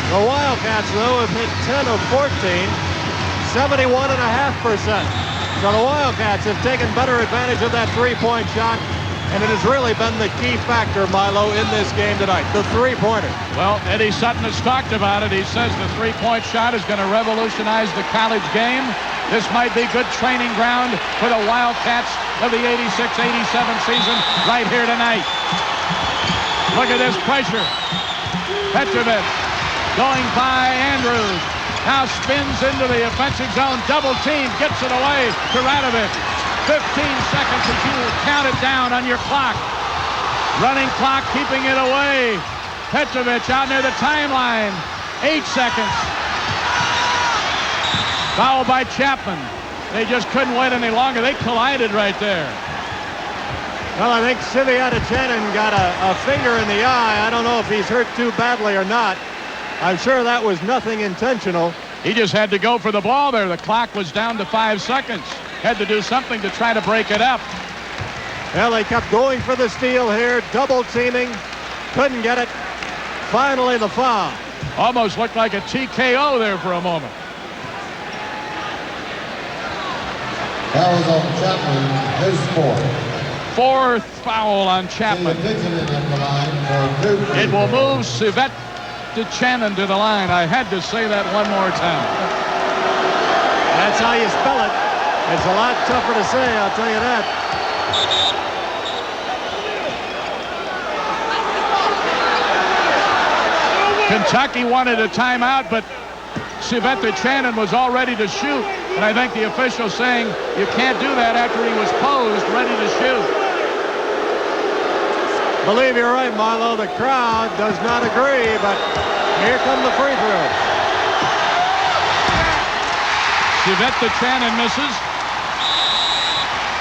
The Wildcats, though, have hit 10 of 14, 71.5%. So the Wildcats have taken better advantage of that three-point shot, and it has really been the key factor, Milo, in this game tonight, the three-pointer. Well, Eddie Sutton has talked about it. He says the three-point shot is going to revolutionize the college game. This might be good training ground for the Wildcats of the 86-87 season right here tonight. Look at this pressure. Petrovic going by Andrews. Now spins into the offensive zone. Double team. Gets it away to Radovich. 15 seconds if you count it down on your clock. Running clock keeping it away. Petrovic out near the timeline. 8 seconds. Foul by Chapman. They just couldn't wait any longer. They collided right there. Well, I think Siviata-Chanin got a finger in the eye. I don't know if he's hurt too badly or not. I'm sure that was nothing intentional. He just had to go for the ball there. The clock was down to 5 seconds. Had to do something to try to break it up. Well, they kept going for the steal here, double teaming. Couldn't get it. Finally, the foul. Almost looked like a TKO there for a moment. That was on Chapman, his fourth. Fourth foul on Chapman. It will move Sivet-Chanin to the line. I had to say that one more time. That's how you spell it. It's a lot tougher to say, I'll tell you that. Kentucky wanted a timeout, but Sivet-Chanin was all ready to shoot. And I think the official saying you can't do that after he was posed, ready to shoot. Believe you're right, Milo. The crowd does not agree, but here come the free throws. Chapman misses.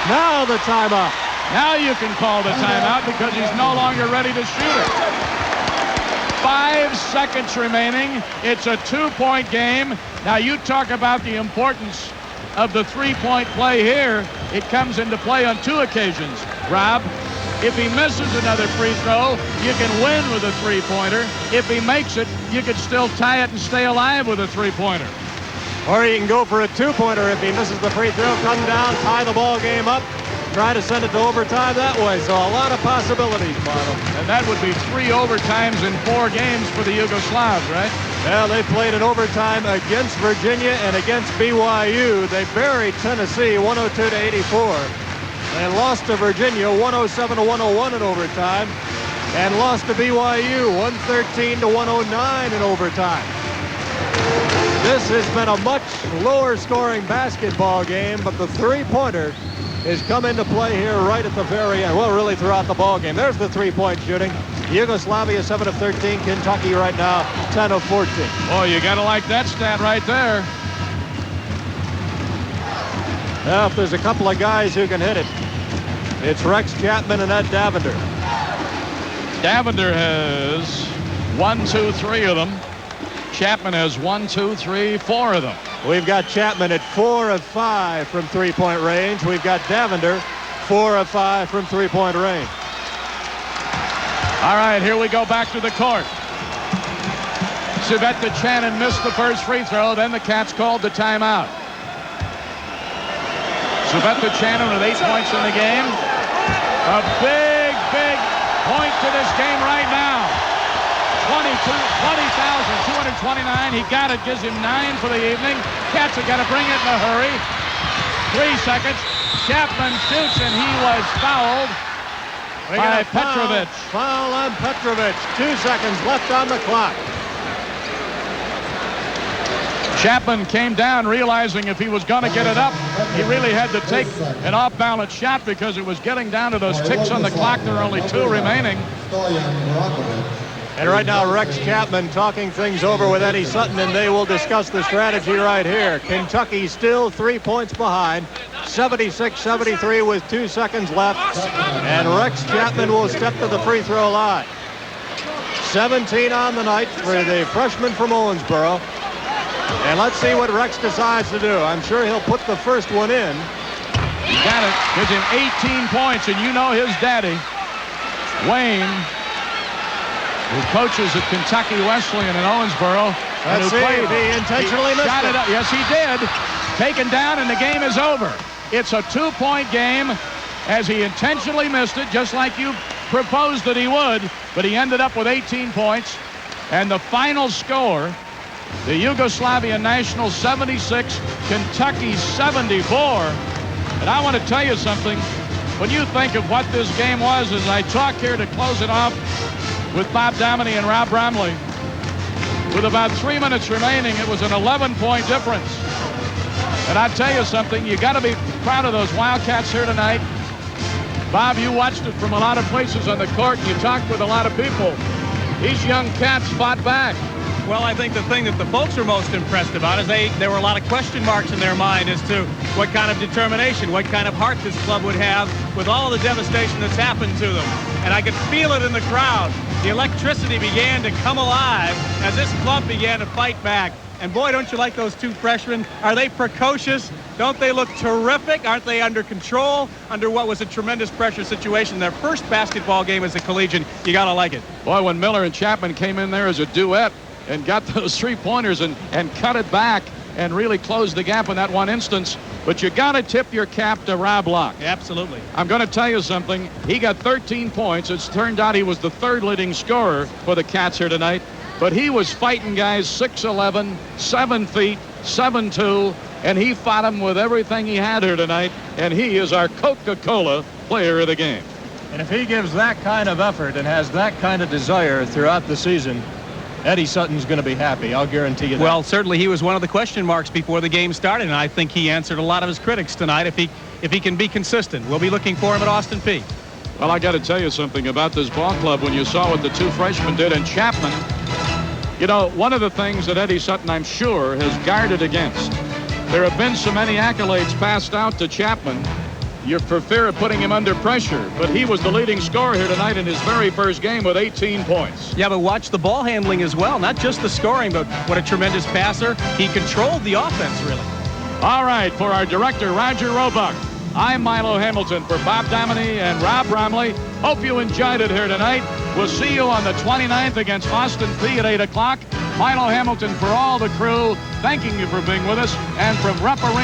Now the timeout. Now you can call the timeout because he's no longer ready to shoot it. 5 seconds remaining. It's a 2-point game. Now you talk about the importance of the 3-point play here. It comes into play on 2 occasions. Rob, if he misses another free throw, you can win with a 3-pointer. If he makes it, you could still tie it and stay alive with a 3-pointer. Or you can go for a 2-pointer if he misses the free throw, come down, tie the ball game up, try to send it to overtime that way. So a lot of possibilities, Bono. And that would be 3 overtimes in 4 games for the Yugoslavs, right? Well, they played an overtime against Virginia and against BYU. They buried Tennessee 102-84. They lost to Virginia 107-101 in overtime and lost to BYU 113-109 in overtime. This has been a much lower scoring basketball game, but the 3-pointer has come into play here right at the very end. Well, really throughout the ball game. There's the 3-point shooting. Yugoslavia 7 of 13. Kentucky right now 10 of 14. Oh, you got to like that stat right there. Now, if there's a couple of guys who can hit it, it's Rex Chapman and Ed Davender. Davender has 1, 2, 3 of them. Chapman has 1, 2, 3, 4 of them. We've got Chapman at 4 of 5 from 3-point range. We've got Davender 4 of 5 from 3-point range. All right, here we go back to the court. Shannon missed the first free throw, then the Cats called the timeout. Shannon with 8 points in the game. A big, big point to this game right now. 20,229. He got it, gives him 9 for the evening. Cats have got to bring it in a hurry. 3 seconds. Chapman shoots, and he was fouled by Petrovic. Foul on Petrovic. 2 seconds left on the clock. Chapman came down realizing if he was going to get it up, he really had to take an off-balance shot because it was getting down to those ticks on the clock. There are only 2 remaining. And right now, Rex Chapman talking things over with Eddie Sutton, and they will discuss the strategy right here. Kentucky still 3 points behind, 76-73 with 2 seconds left, and Rex Chapman will step to the free throw line. 17 on the night for the freshman from Owensboro. And let's see what Rex decides to do. I'm sure he'll put the first one in. He got it. Gives him 18 points, and you know his daddy, Wayne, who coaches at Kentucky Wesleyan in Owensboro. Let's see if he intentionally missed it. Yes, he did. Taken down, and the game is over. It's a 2-point game as he intentionally missed it, just like you proposed that he would, but he ended up with 18 points. And the final score, the Yugoslavia National 76, Kentucky 74. And I want to tell you something. When you think of what this game was, as I talk here to close it off with Bob Dominy and Rob Bromley, with about 3 minutes remaining, it was an 11-point difference. And I tell you something, you got to be proud of those Wildcats here tonight. Bob, you watched it from a lot of places on the court, and you talked with a lot of people. These young Cats fought back. Well, I think the thing that the folks are most impressed about is there were a lot of question marks in their mind as to what kind of determination, what kind of heart this club would have with all the devastation that's happened to them. And I could feel it in the crowd. The electricity began to come alive as this club began to fight back. And boy, don't you like those 2 freshmen? Are they precocious? Don't they look terrific? Aren't they under control under what was a tremendous pressure situation? Their first basketball game as a collegian. You got to like it. Boy, when Miller and Chapman came in there as a duet and got those 3-pointers and cut it back and really closed the gap in that one instance. But you got to tip your cap to Rob Locke. Absolutely. I'm going to tell you something. He got 13 points. It's turned out he was the 3rd leading scorer for the Cats here tonight. But he was fighting guys 6'11", 7 feet, 7'2", and he fought them with everything he had here tonight. And he is our Coca-Cola player of the game. And if he gives that kind of effort and has that kind of desire throughout the season, Eddie Sutton's going to be happy. I'll guarantee you that. Well, certainly he was one of the question marks before the game started, and I think he answered a lot of his critics tonight if he can be consistent. We'll be looking for him at Austin Peay. Well, I got to tell you something about this ball club. When you saw what the 2 freshmen did, and Chapman, you know, one of the things that Eddie Sutton, I'm sure, has guarded against There have been so many accolades passed out to Chapman. You're for fear of putting him under pressure, but he was the leading scorer here tonight in his very first game with 18 points. Yeah, but watch the ball handling as well. Not just the scoring, but what a tremendous passer. He controlled the offense, really. All right, for our director, Roger Roebuck, I'm Milo Hamilton for Bob Dominy and Rob Bromley. Hope you enjoyed it here tonight. We'll see you on the 29th against Austin Peay at 8 o'clock. Milo Hamilton for all the crew, thanking you for being with us. And from Rupp Arena.